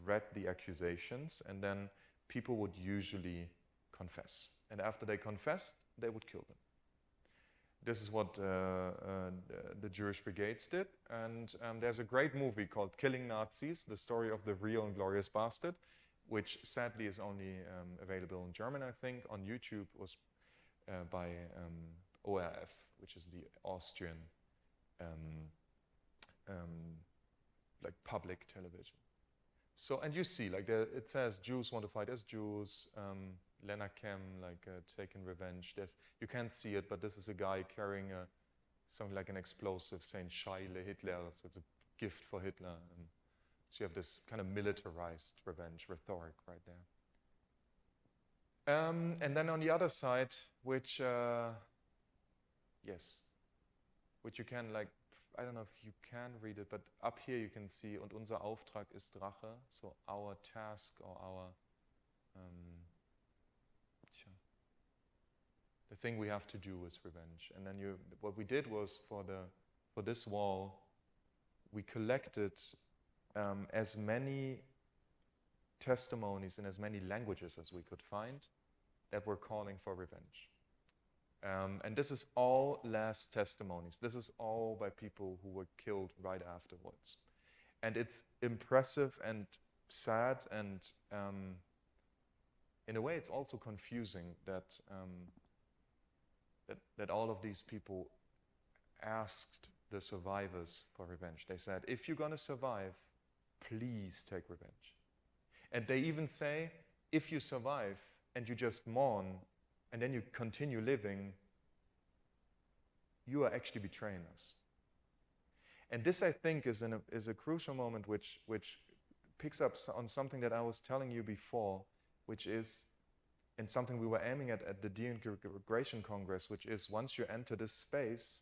read the accusations, and then people would usually confess. And after they confessed, they would kill them. This is what the Jewish Brigades did. And there's a great movie called Killing Nazis, the story of the real and glorious bastard, which sadly is only available in German, I think. On YouTube was by ORF, which is the Austrian like public television. So, and you see, like it says Jews want to fight as Jews, Lena Kem, like taking revenge. You can't see it, but this is a guy carrying something like an explosive saying Scheile Hitler, so it's a gift for Hitler. And so you have this kind of militarized revenge rhetoric right there. And then on the other side, which you can, like, I don't know if you can read it, but up here you can see, und unser Auftrag ist Rache, so our task or our, the thing we have to do is revenge. And then what we did was for this wall, we collected as many testimonies in as many languages as we could find that were calling for revenge. And this is all last testimonies. This is all by people who were killed right afterwards. And it's impressive and sad, and in a way it's also confusing that, that all of these people asked the survivors for revenge. They said, if you're going to survive, please take revenge. And they even say, if you survive and you just mourn and then you continue living, you are actually betraying us. And this, I think, is a crucial moment which picks up on something that I was telling you before, which is, and something we were aiming at the De-Integration Congress, which is, once you enter this space,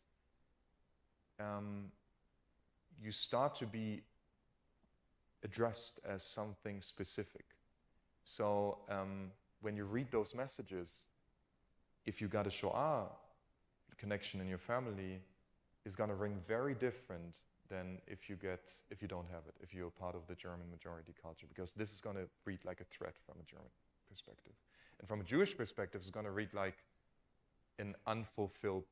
you start to be addressed as something specific. So when you read those messages, if you got a Shoah connection in your family, is going to ring very different than if you don't have it, if you're part of the German majority culture, because this is going to read like a threat from a German perspective. And from a Jewish perspective, it's going to read like an unfulfilled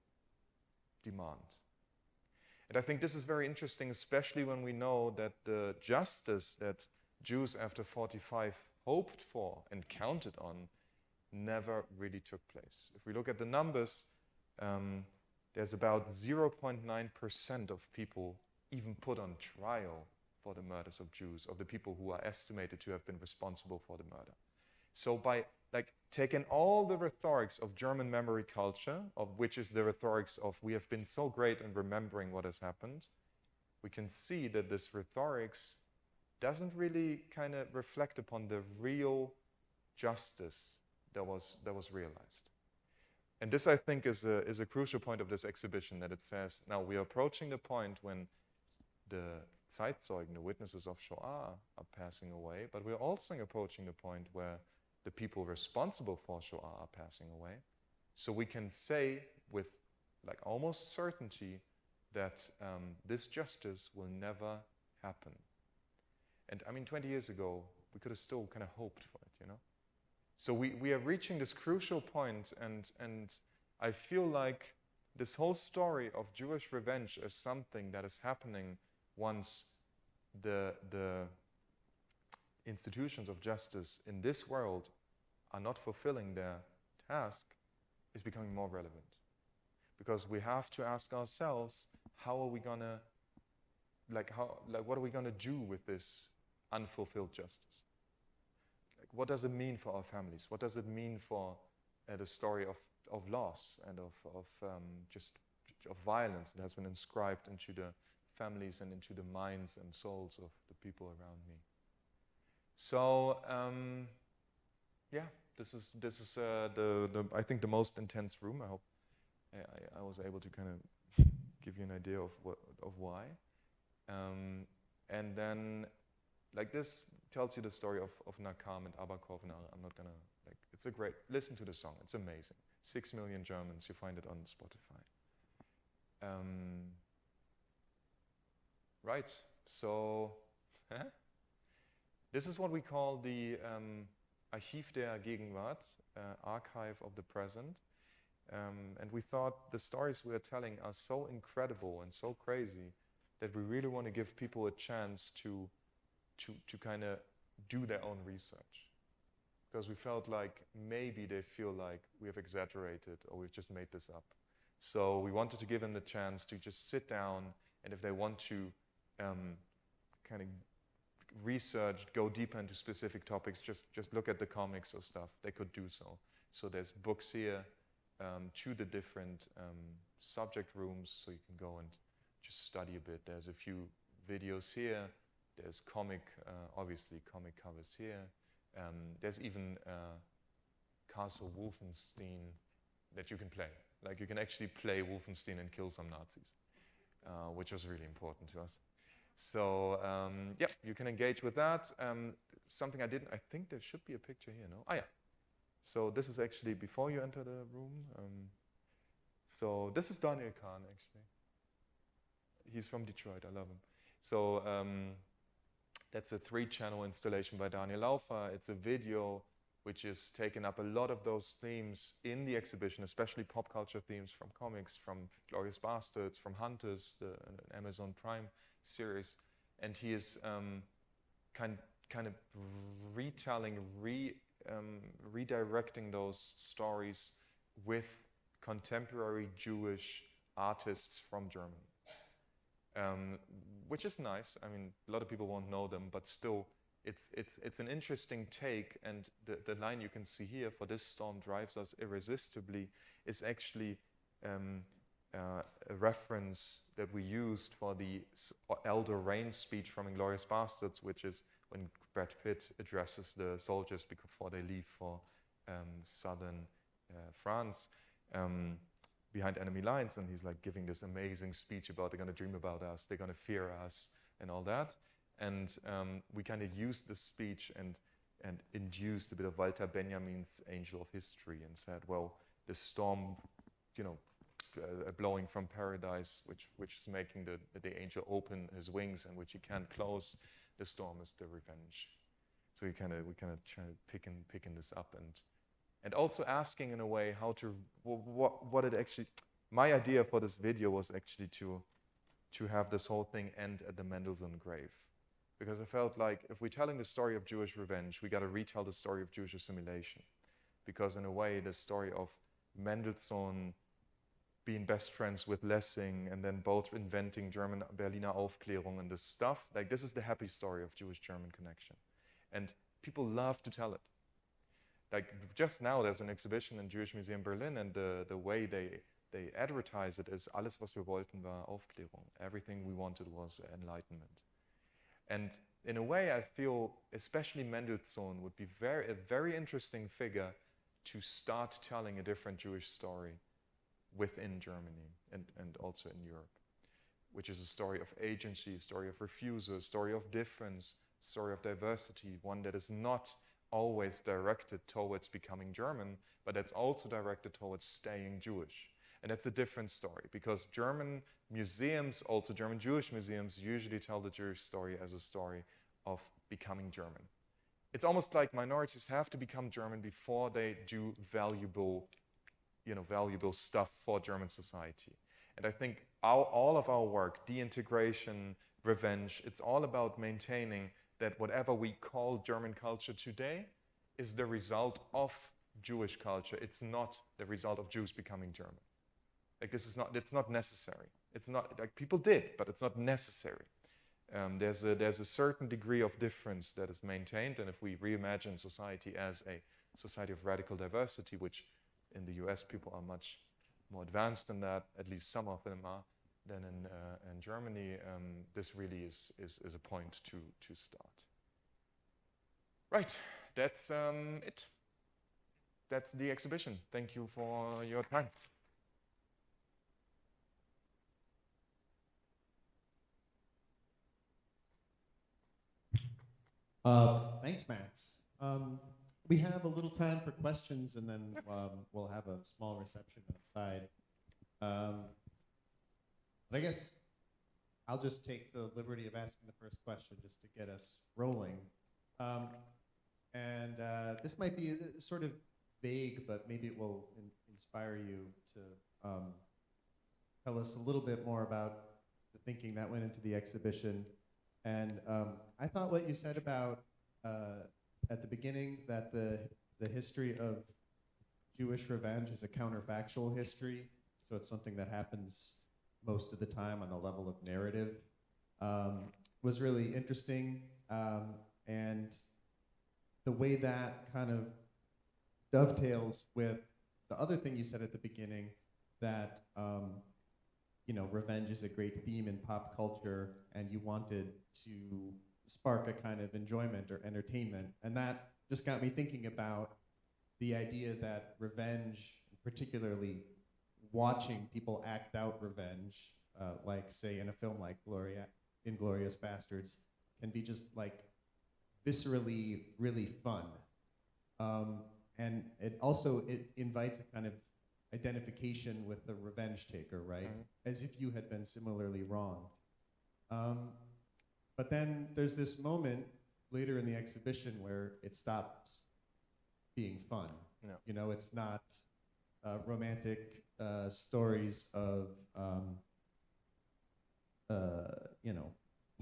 demand. And I think this is very interesting, especially when we know that the justice that Jews after 45 hoped for and counted on never really took place. If we look at the numbers, there's about 0.9% of people even put on trial for the murders of Jews, of the people who are estimated to have been responsible for the murder. So by taking all the rhetorics of German memory culture, of which is the rhetorics of we have been so great in remembering what has happened, we can see that this rhetorics doesn't really kind of reflect upon the real justice that was realized. And this, I think, is a crucial point of this exhibition, that it says, now we are approaching the point when the Zeitzeugen, the witnesses of Shoah, are passing away, but we're also approaching the point where the people responsible for Shoah are passing away. So we can say with like almost certainty that this justice will never happen. And I mean, 20 years ago, we could have still kind of hoped for it, you know? So we are reaching this crucial point, and I feel like this whole story of Jewish revenge is something that is happening once the institutions of justice in this world are not fulfilling their task, is becoming more relevant. Because we have to ask ourselves, how are we gonna, what are we gonna do with this unfulfilled justice? What does it mean for our families? What does it mean for the story of loss and of violence that has been inscribed into the families and into the minds and souls of the people around me? So yeah, this is I think the most intense room. I hope I was able to kind of give you an idea of why. And then like this tells you the story of Nakam and Abakov, and I'm not gonna, it's a great, listen to the song, it's amazing. 6 million Germans, you find it on Spotify. Right, so, this is what we call the Archiv der Gegenwart, archive of the present. And we thought the stories we are telling are so incredible and so crazy that we really want to give people a chance to kind of do their own research. Because we felt like maybe they feel like we have exaggerated or we've just made this up. So we wanted to give them the chance to just sit down, and if they want to kind of research, go deeper into specific topics, just look at the comics or stuff, they could do so. So there's books here to the different subject rooms, so you can go and just study a bit. There's a few videos here. There's obviously comic covers here. There's even Castle Wolfenstein that you can play. Like you can actually play Wolfenstein and kill some Nazis, which was really important to us. So yeah, you can engage with that. Something I think there should be a picture here, no? Ah, yeah. So this is actually before you enter the room. So this is Daniel Kahn, actually. He's from Detroit, I love him. So that's a 3-channel installation by Daniel Laufer. It's a video which is taking up a lot of those themes in the exhibition, especially pop culture themes from comics, from Glorious Bastards, from Hunters, the Amazon Prime series. And he is kind of kind of retelling, redirecting those stories with contemporary Jewish artists from Germany, which is nice. I mean, a lot of people won't know them, but still, it's an interesting take. And the line you can see here, "For this storm drives us irresistibly," is actually a reference that we used for the Elder Rain speech from *Inglourious Basterds*, which is when Brad Pitt addresses the soldiers before they leave for southern France, behind enemy lines, and he's like giving this amazing speech about they're going to dream about us, they're going to fear us, and all that. And we kind of used this speech and induced a bit of Walter Benjamin's Angel of History and said, well, the storm, you know, blowing from paradise, which is making the angel open his wings and which he can't close, the storm is the revenge. So we kind of try to picking this up and also asking in a way how to what it actually. My idea for this video was actually to have this whole thing end at the Mendelssohn grave, because I felt like if we're telling the story of Jewish revenge, we got to retell the story of Jewish assimilation, because in a way the story of Mendelssohn being best friends with Lessing and then both inventing German Berliner Aufklärung and this stuff, like this is the happy story of Jewish-German connection. And people love to tell it. Like just now there's an exhibition in Jewish Museum Berlin, and the way they advertise it is alles was wir wollten war Aufklärung. Everything we wanted was enlightenment. And in a way I feel especially Mendelssohn would be a very interesting figure to start telling a different Jewish story within Germany and also in Europe, which is a story of agency, a story of refusal, a story of difference, a story of diversity, one that is not always directed towards becoming German, but that's also directed towards staying Jewish. And that's a different story, because German museums, also German Jewish museums, usually tell the Jewish story as a story of becoming German. It's almost like minorities have to become German before they do valuable stuff for German society. And I think all of our work, de-integration, revenge, it's all about maintaining that whatever we call German culture today is the result of Jewish culture. It's not the result of Jews becoming German. Like it's not necessary. It's not, like people did, but it's not necessary. There's a certain degree of difference that is maintained, and if we reimagine society as a society of radical diversity, which in the US people are much more advanced than that, at least some of them are, than in Germany, this really is a point to start. Right, that's it. That's the exhibition. Thank you for your time. Thanks, Max. We have a little time for questions, and then we'll have a small reception outside. But I guess I'll just take the liberty of asking the first question just to get us rolling. This might be sort of vague, but maybe it will inspire you to tell us a little bit more about the thinking that went into the exhibition. And I thought what you said about at the beginning, that the history of Jewish revenge is a counterfactual history, so it's something that happens most of the time on the level of narrative, was really interesting. And the way that kind of dovetails with the other thing you said at the beginning, that revenge is a great theme in pop culture, and you wanted to spark a kind of enjoyment or entertainment. And that just got me thinking about the idea that revenge, particularly watching people act out revenge, like say in a film like Inglourious Basterds, can be just like viscerally really fun. And it invites a kind of identification with the revenge taker, right? Mm-hmm. As if you had been similarly wronged. But then there's this moment later in the exhibition where it stops being fun. No. It's not romantic stories of,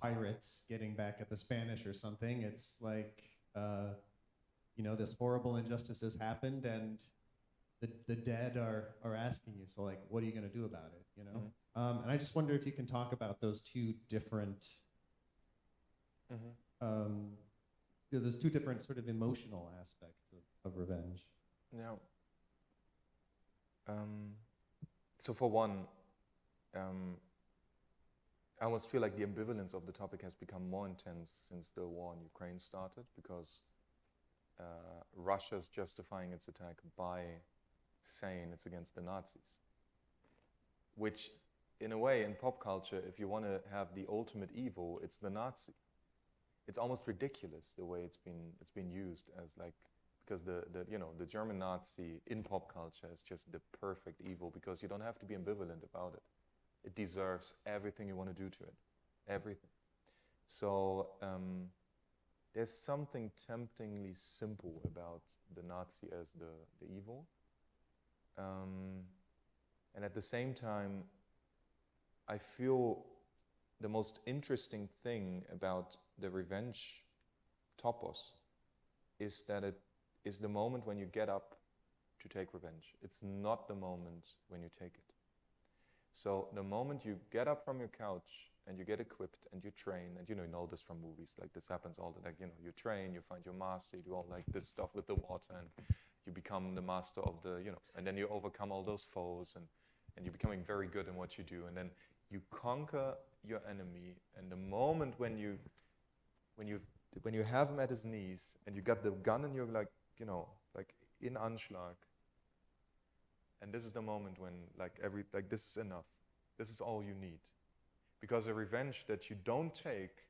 pirates getting back at the Spanish or something. It's like, you know, this horrible injustice has happened, and the dead are asking you, so like, what are you going to do about it, you know? Mm-hmm. And I just wonder if you can talk about those two different, those two different sort of emotional aspects of revenge. Yeah. So for one, I almost feel like the ambivalence of the topic has become more intense since the war in Ukraine started, because Russia's justifying its attack by saying it's against the Nazis. Which, in a way, in pop culture, if you want to have the ultimate evil, it's the Nazi. It's almost ridiculous the way it's been used as like, because the German Nazi in pop culture is just the perfect evil, because you don't have to be ambivalent about it. It deserves everything you want to do to it, everything. So there's something temptingly simple about the Nazi as the evil. And at the same time, I feel the most interesting thing about the revenge topos is that it is the moment when you get up to take revenge. It's not the moment when you take it. So the moment you get up from your couch and you get equipped and you train, and you know this from movies, like this happens all the time, you know, you train, you find your master, you do all like this stuff with the water, and you become the master of the, you know, and then you overcome all those foes, and you're becoming very good in what you do, and then you conquer your enemy, and the moment when you have him at his knees and you got the gun and you're like, you know, like in Anschlag, and this is the moment when like this is enough, this is all you need, because a revenge that you don't take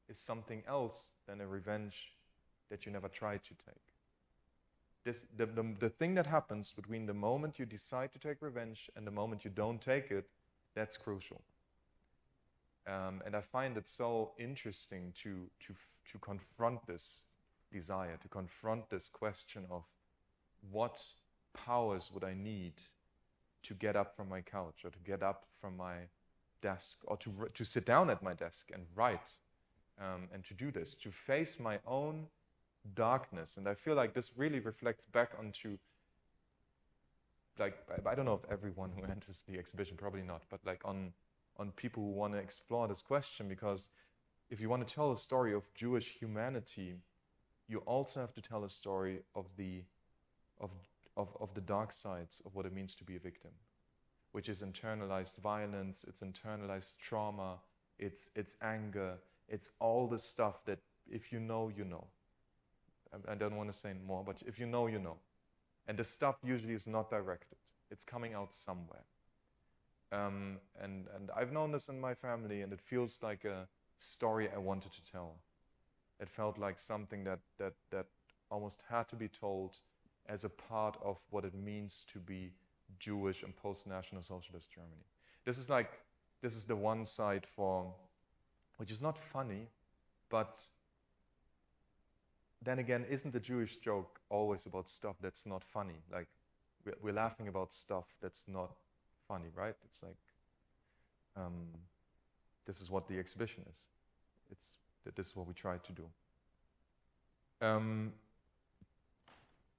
is something else than a revenge that you never tried to take. The thing that happens between the moment you decide to take revenge and the moment you don't take it, that's crucial. And I find it so interesting to confront this desire, to confront this question of what powers would I need to get up from my couch, or to get up from my desk, or to sit down at my desk and write, and to do this, to face my own darkness. And I feel like this really reflects back onto, like, I don't know if everyone who enters the exhibition, probably not, but like on people who want to explore this question, because if you want to tell a story of Jewish humanity, you also have to tell a story of the dark sides of what it means to be a victim, which is internalized violence, it's internalized trauma, it's anger, it's all the stuff that if you know, you know. I don't want to say more, but if you know, you know. And the stuff usually is not directed. It's coming out somewhere. And I've known this in my family, and it feels like a story I wanted to tell. It felt like something that almost had to be told as a part of what it means to be Jewish in post-National Socialist Germany. This is the one side for, which is not funny, but then again, isn't the Jewish joke always about stuff that's not funny? Like, we're laughing about stuff that's not funny, right? It's like, this is what the exhibition is. This is what we try to do.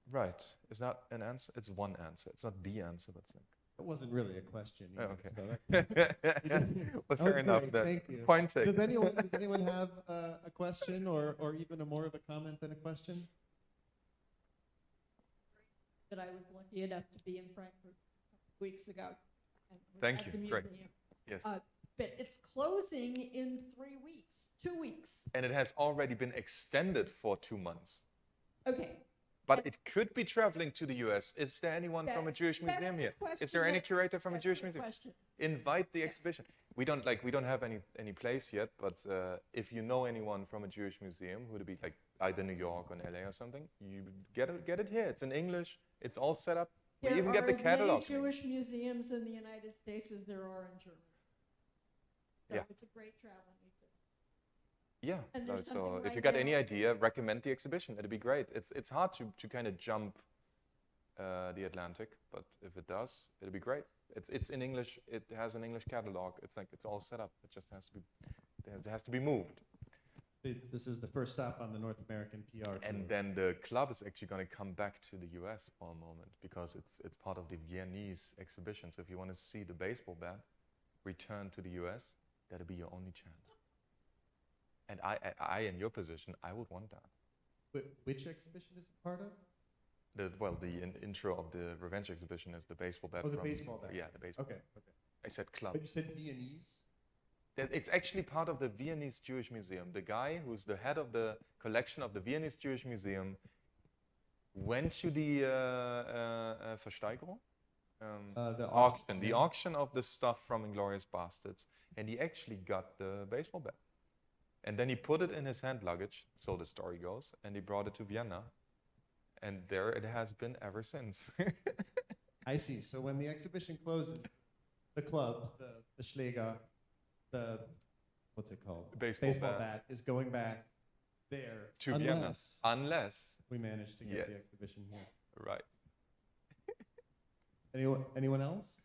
Right, is that an answer? It's one answer. It's not the answer, but it's like. It wasn't really a question. Oh, Either, okay. So Well, fair enough. Thank you. Point taken. Does anyone have a question, or even more of a comment than a question? That I was lucky enough to be in Frankfurt weeks ago. Thank at you. the Great. museum. Yes. But it's closing in 3 weeks, 2 weeks. And it has already been extended for 2 months. Okay. But it could be traveling to the US. Is there anyone from a Jewish museum here? Is there any curator from a Jewish museum? Invite the exhibition. We don't have any place yet, but if you know anyone from a Jewish museum who would be like either New York or LA or something, you get it here. It's in English. It's all set up. We even get the catalog. There are as many Jewish museums in the United States as there are in Germany. So yeah. It's a great traveling exhibit. Yeah, And so if you got any idea, recommend the exhibition. It'd be great. It's hard to kind of jump the Atlantic, but if it does, it'd be great. It's in English. It has an English catalog. It's like it's all set up. It just has to be it has to be moved. This is the first stop on the North American PR tour. And then the club is actually going to come back to the US for a moment because it's part of the Viennese exhibition. So if you want to see the baseball bat return to the US, that'll be your only chance. And I in your position, I would want that. But which exhibition is it part of? The intro of the Revenge exhibition is the baseball bat. Oh, the baseball bat. Yeah, the baseball. Okay. I said club. But you said Viennese? It's actually part of the Viennese Jewish Museum. The guy who's the head of the collection of the Viennese Jewish Museum went to the Versteigerung, The auction, the yeah. auction of the stuff from Inglourious Bastards, and he actually got the baseball bat. And then he put it in his hand luggage, so the story goes, and he brought it to Vienna, and there it has been ever since. I see. So when the exhibition closes, the club, the Schläger, the, what's it called? The baseball bat is going back there to Vienna, unless we manage to get yes. the exhibition here. Right. Anyone else?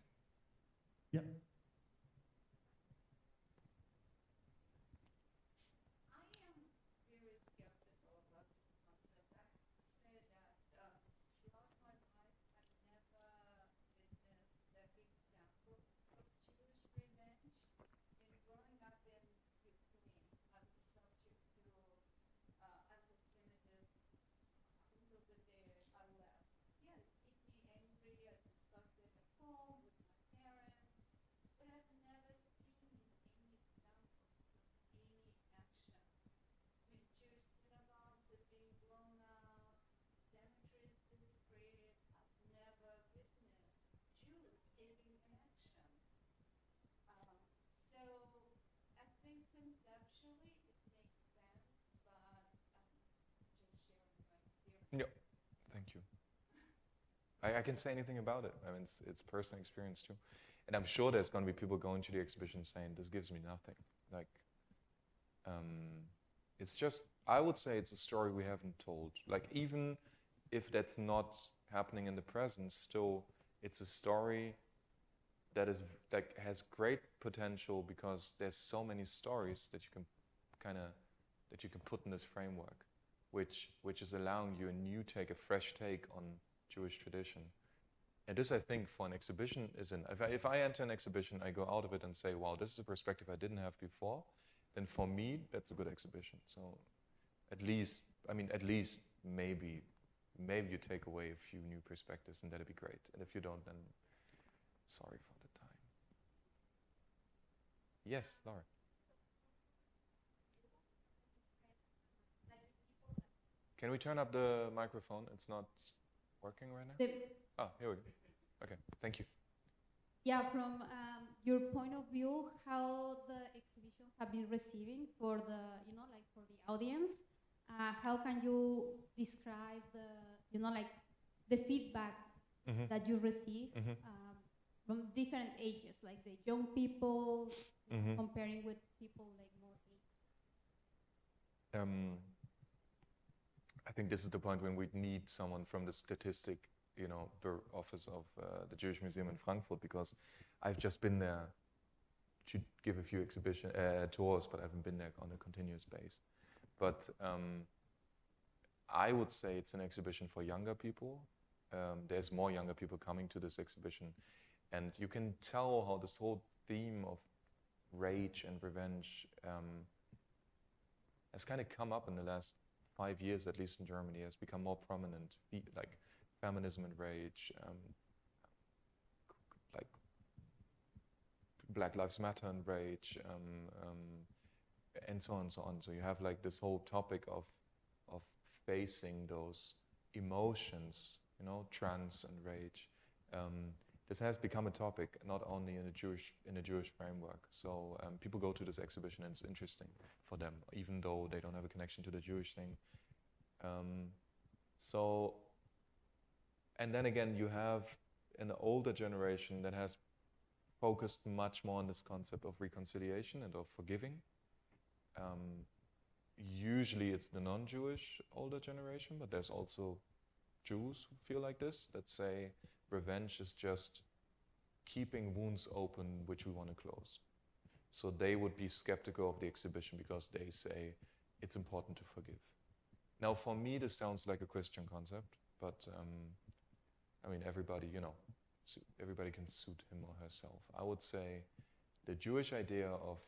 Yeah. Yeah, thank you. I can say anything about it. I mean, it's personal experience too. And I'm sure there's going to be people going to the exhibition saying, this gives me nothing. Like, it's just, I would say it's a story we haven't told. Like, even if that's not happening in the present, still, it's a story that has great potential because there's so many stories that you can put in this framework, which is allowing you a new take, a fresh take on Jewish tradition. And this, I think, for an exhibition if I enter an exhibition, I go out of it and say, wow, this is a perspective I didn't have before, then for me, that's a good exhibition. So at least maybe you take away a few new perspectives, and that'd be great. And if you don't, then sorry for the time. Yes, Laura. Can we turn up the microphone? It's not working right now? Oh, here we go. Okay, thank you. Yeah, from your point of view, how the exhibition have been receiving for the, for the audience, how can you describe the feedback that you receive from different ages, like the young people comparing with people like more age? I think this is the point when we need someone from the statistic, office of the Jewish Museum in Frankfurt, because I've just been there to give a few exhibition tours, but I haven't been there on a continuous basis. But I would say it's an exhibition for younger people. There's more younger people coming to this exhibition, and you can tell how this whole theme of rage and revenge has kind of come up in the last 5 years, at least in Germany, has become more prominent, like feminism and rage, like Black Lives Matter and rage, and so on and so on. So you have like this whole topic of facing those emotions, trans and rage. This has become a topic not only in a Jewish framework. So people go to this exhibition and it's interesting for them, even though they don't have a connection to the Jewish thing. And then again, you have an older generation that has focused much more on this concept of reconciliation and of forgiving. Usually it's the non-Jewish older generation, but there's also Jews who feel like this, that say revenge is just keeping wounds open which we want to close. So they would be skeptical of the exhibition because they say it's important to forgive. Now, for me, this sounds like a Christian concept, but I mean, everybody, you know, everybody can suit him or herself. I would say the Jewish idea of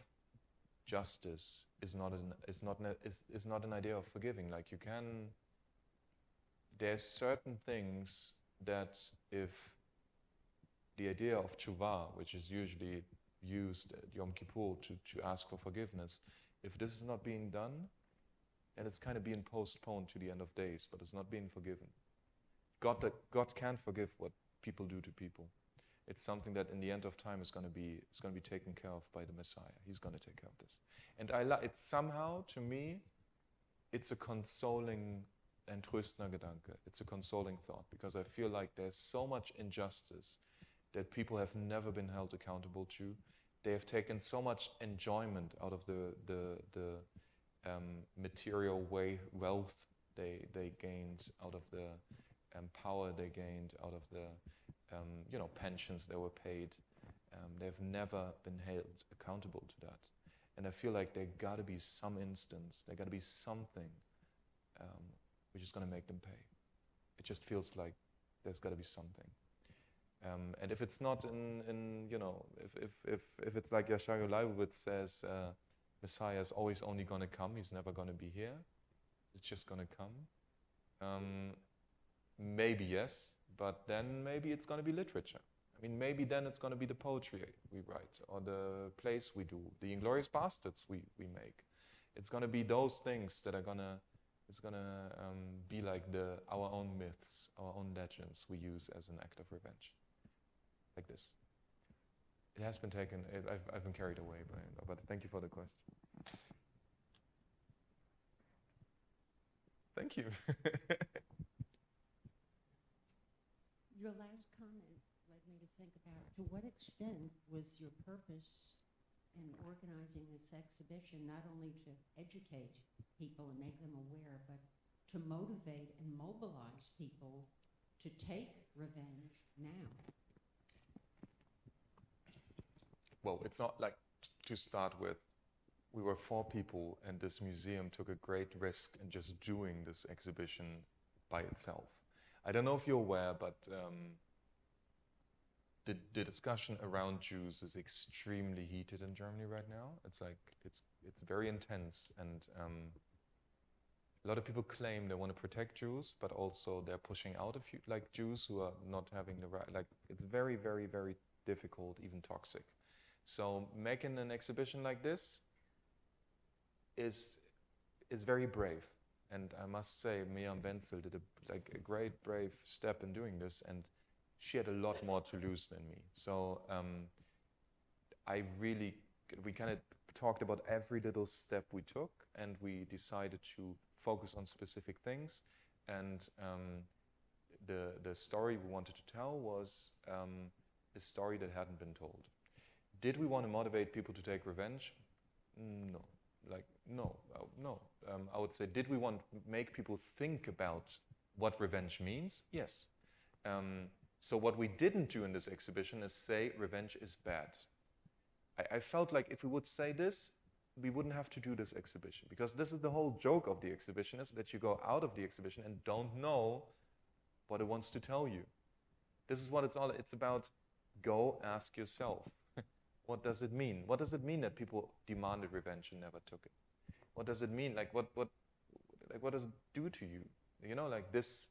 justice is not an idea of forgiving. Like, you can, there's certain things that if the idea of tshuva, which is usually used at Yom Kippur to ask for forgiveness, if this is not being done, and it's kind of being postponed to the end of days, but it's not being forgiven. God can forgive what people do to people. It's something that in the end of time is going to be taken care of by the Messiah. He's going to take care of this. And it's somehow, to me, it's a consoling and tröstner Gedanke. It's a consoling thought, because I feel like there's so much injustice that people have never been held accountable to. They have taken so much enjoyment out of the material wealth they gained, out of the power they gained, out of the pensions they were paid. They've never been held accountable to that. And I feel like there got to be some instance, there got to be something which is going to make them pay. It just feels like there's got to be something. And if it's not if it's like Yeshayahu Leibowitz says, Messiah is always only going to come, he's never going to be here, it's just going to come. Maybe yes, but then maybe it's going to be literature. I mean, maybe then it's going to be the poetry we write, or the plays we do, the Inglorious Bastards we make. It's going to be those things that are going to, it's going to be like our own myths, our own legends we use as an act of revenge. Like this. It has been taken, I've been carried away by it, but thank you for the question. Thank you. Your last comment led me to think about, to what extent was your purpose in organizing this exhibition not only to educate people and make them aware, but to motivate and mobilize people to take revenge now? Well, it's not like, to start with, we were 4 people, and this museum took a great risk in just doing this exhibition by itself. I don't know if you're aware, but the discussion around Jews is extremely heated in Germany right now. It's like, it's very intense, and a lot of people claim they want to protect Jews, but also they're pushing out a few, like, Jews who are not having the right, like, it's very, very, very difficult, even toxic. So making an exhibition like this is very brave. And I must say, Miriam Wenzel did a great, brave step in doing this, and she had a lot more to lose than me. So we kind of talked about every little step we took, and we decided to focus on specific things. And the story we wanted to tell was a story that hadn't been told. Did we want to motivate people to take revenge? No. No. I would say, did we want to make people think about what revenge means? Yes. So what we didn't do in this exhibition is say revenge is bad. I felt like if we would say this, we wouldn't have to do this exhibition, because this is the whole joke of the exhibition, is that you go out of the exhibition and don't know what it wants to tell you. This is what it's about. Go ask yourself. What does it mean? What does it mean that people demanded revenge and never took it? What does it mean? Like, what does it do to you? You know, like this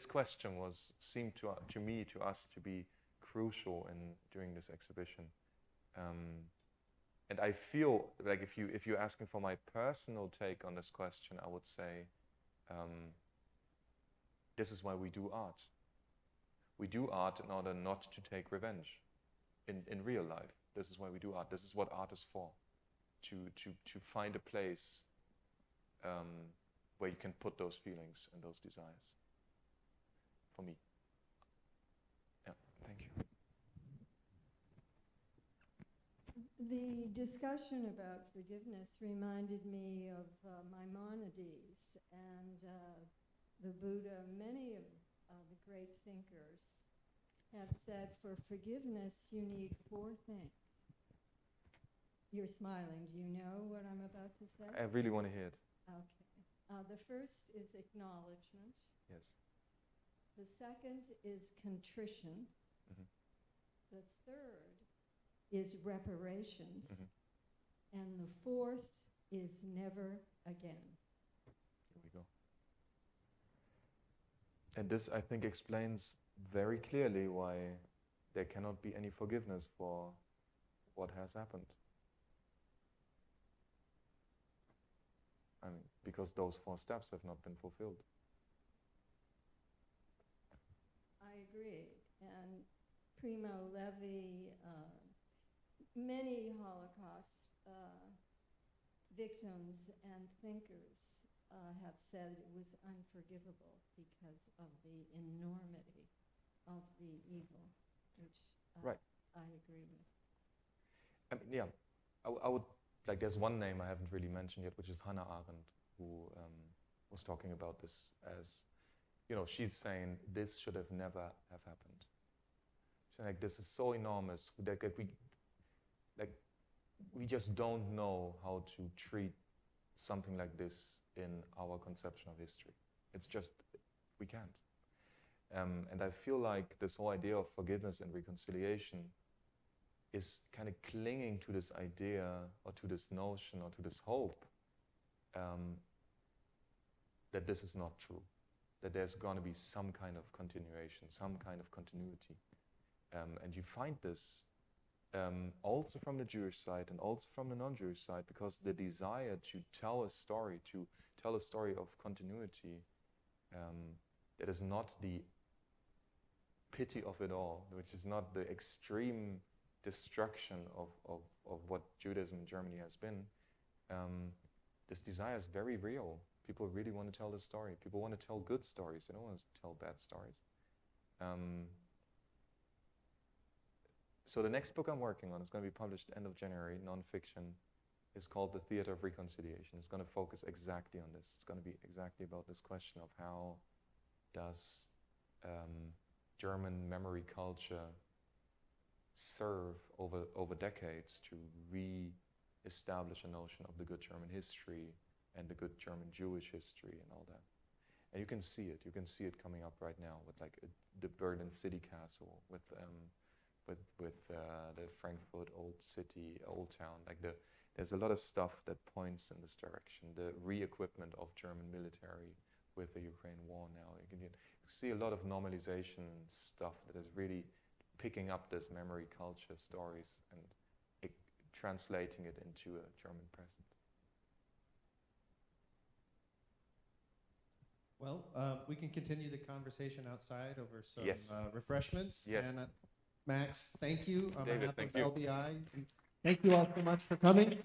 question seemed to me, to us, to be crucial in doing this exhibition. And I feel like if you're asking for my personal take on this question, I would say this is why we do art. We do art in order not to take revenge in real life. This is why we do art. This is what art is for, to find a place where you can put those feelings and those desires. For me. Yeah, thank you. The discussion about forgiveness reminded me of Maimonides and the Buddha. Many of the great thinkers have said for forgiveness you need 4 things. You're smiling. Do you know what I'm about to say? I really want to hear it. Okay. The first is acknowledgement. Yes. The second is contrition. Mhm. The third is reparations. Mhm. And the fourth is never again. Here we go. And this, I think, explains very clearly why there cannot be any forgiveness for what has happened. I mean, because those 4 steps have not been fulfilled. I agree. And Primo Levi, many Holocaust victims and thinkers have said it was unforgivable because of the enormity of the evil, which Right. I agree with. I mean, yeah, I would, like, there's one name I haven't really mentioned yet, which is Hannah Arendt, who was talking about this as, she's saying this should have never have happened. She's saying, like, this is so enormous that we just don't know how to treat something like this in our conception of history. It's just, we can't. And I feel like this whole idea of forgiveness and reconciliation is kind of clinging to this idea or to this notion or to this hope that this is not true, that there's going to be some kind of continuation, some kind of continuity. And you find this also from the Jewish side and also from the non-Jewish side, because the desire to tell a story of continuity that is not the pity of it all, which is not the extreme destruction of what Judaism in Germany has been. This desire is very real. People really want to tell the story. People want to tell good stories. They don't want to tell bad stories. So the next book I'm working on is going to be published end of January, nonfiction. It's called The Theater of Reconciliation. It's going to focus exactly on this. It's going to be exactly about this question of how does German memory culture serve over decades to re-establish a notion of the good German history and the good German Jewish history and all that. And you can see it. You can see it coming up right now with like the Berlin City Castle, with the Frankfurt Old City, Old Town. Like there's a lot of stuff that points in this direction. The re-equipment of German military with the Ukraine war now. You can see a lot of normalization stuff that is really picking up this memory culture stories and translating it into a German present. Well, we can continue the conversation outside over some Yes. Refreshments. Yes. And Max, thank you on David, behalf thank of you. LBI. Thank you all so much for coming.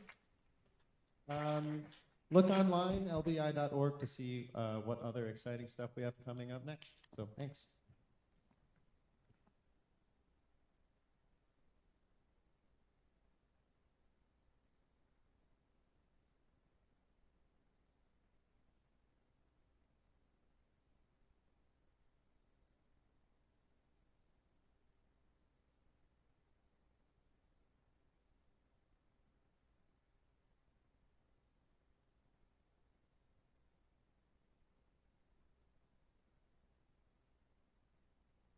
Look online, lbi.org, to see what other exciting stuff we have coming up next. So thanks.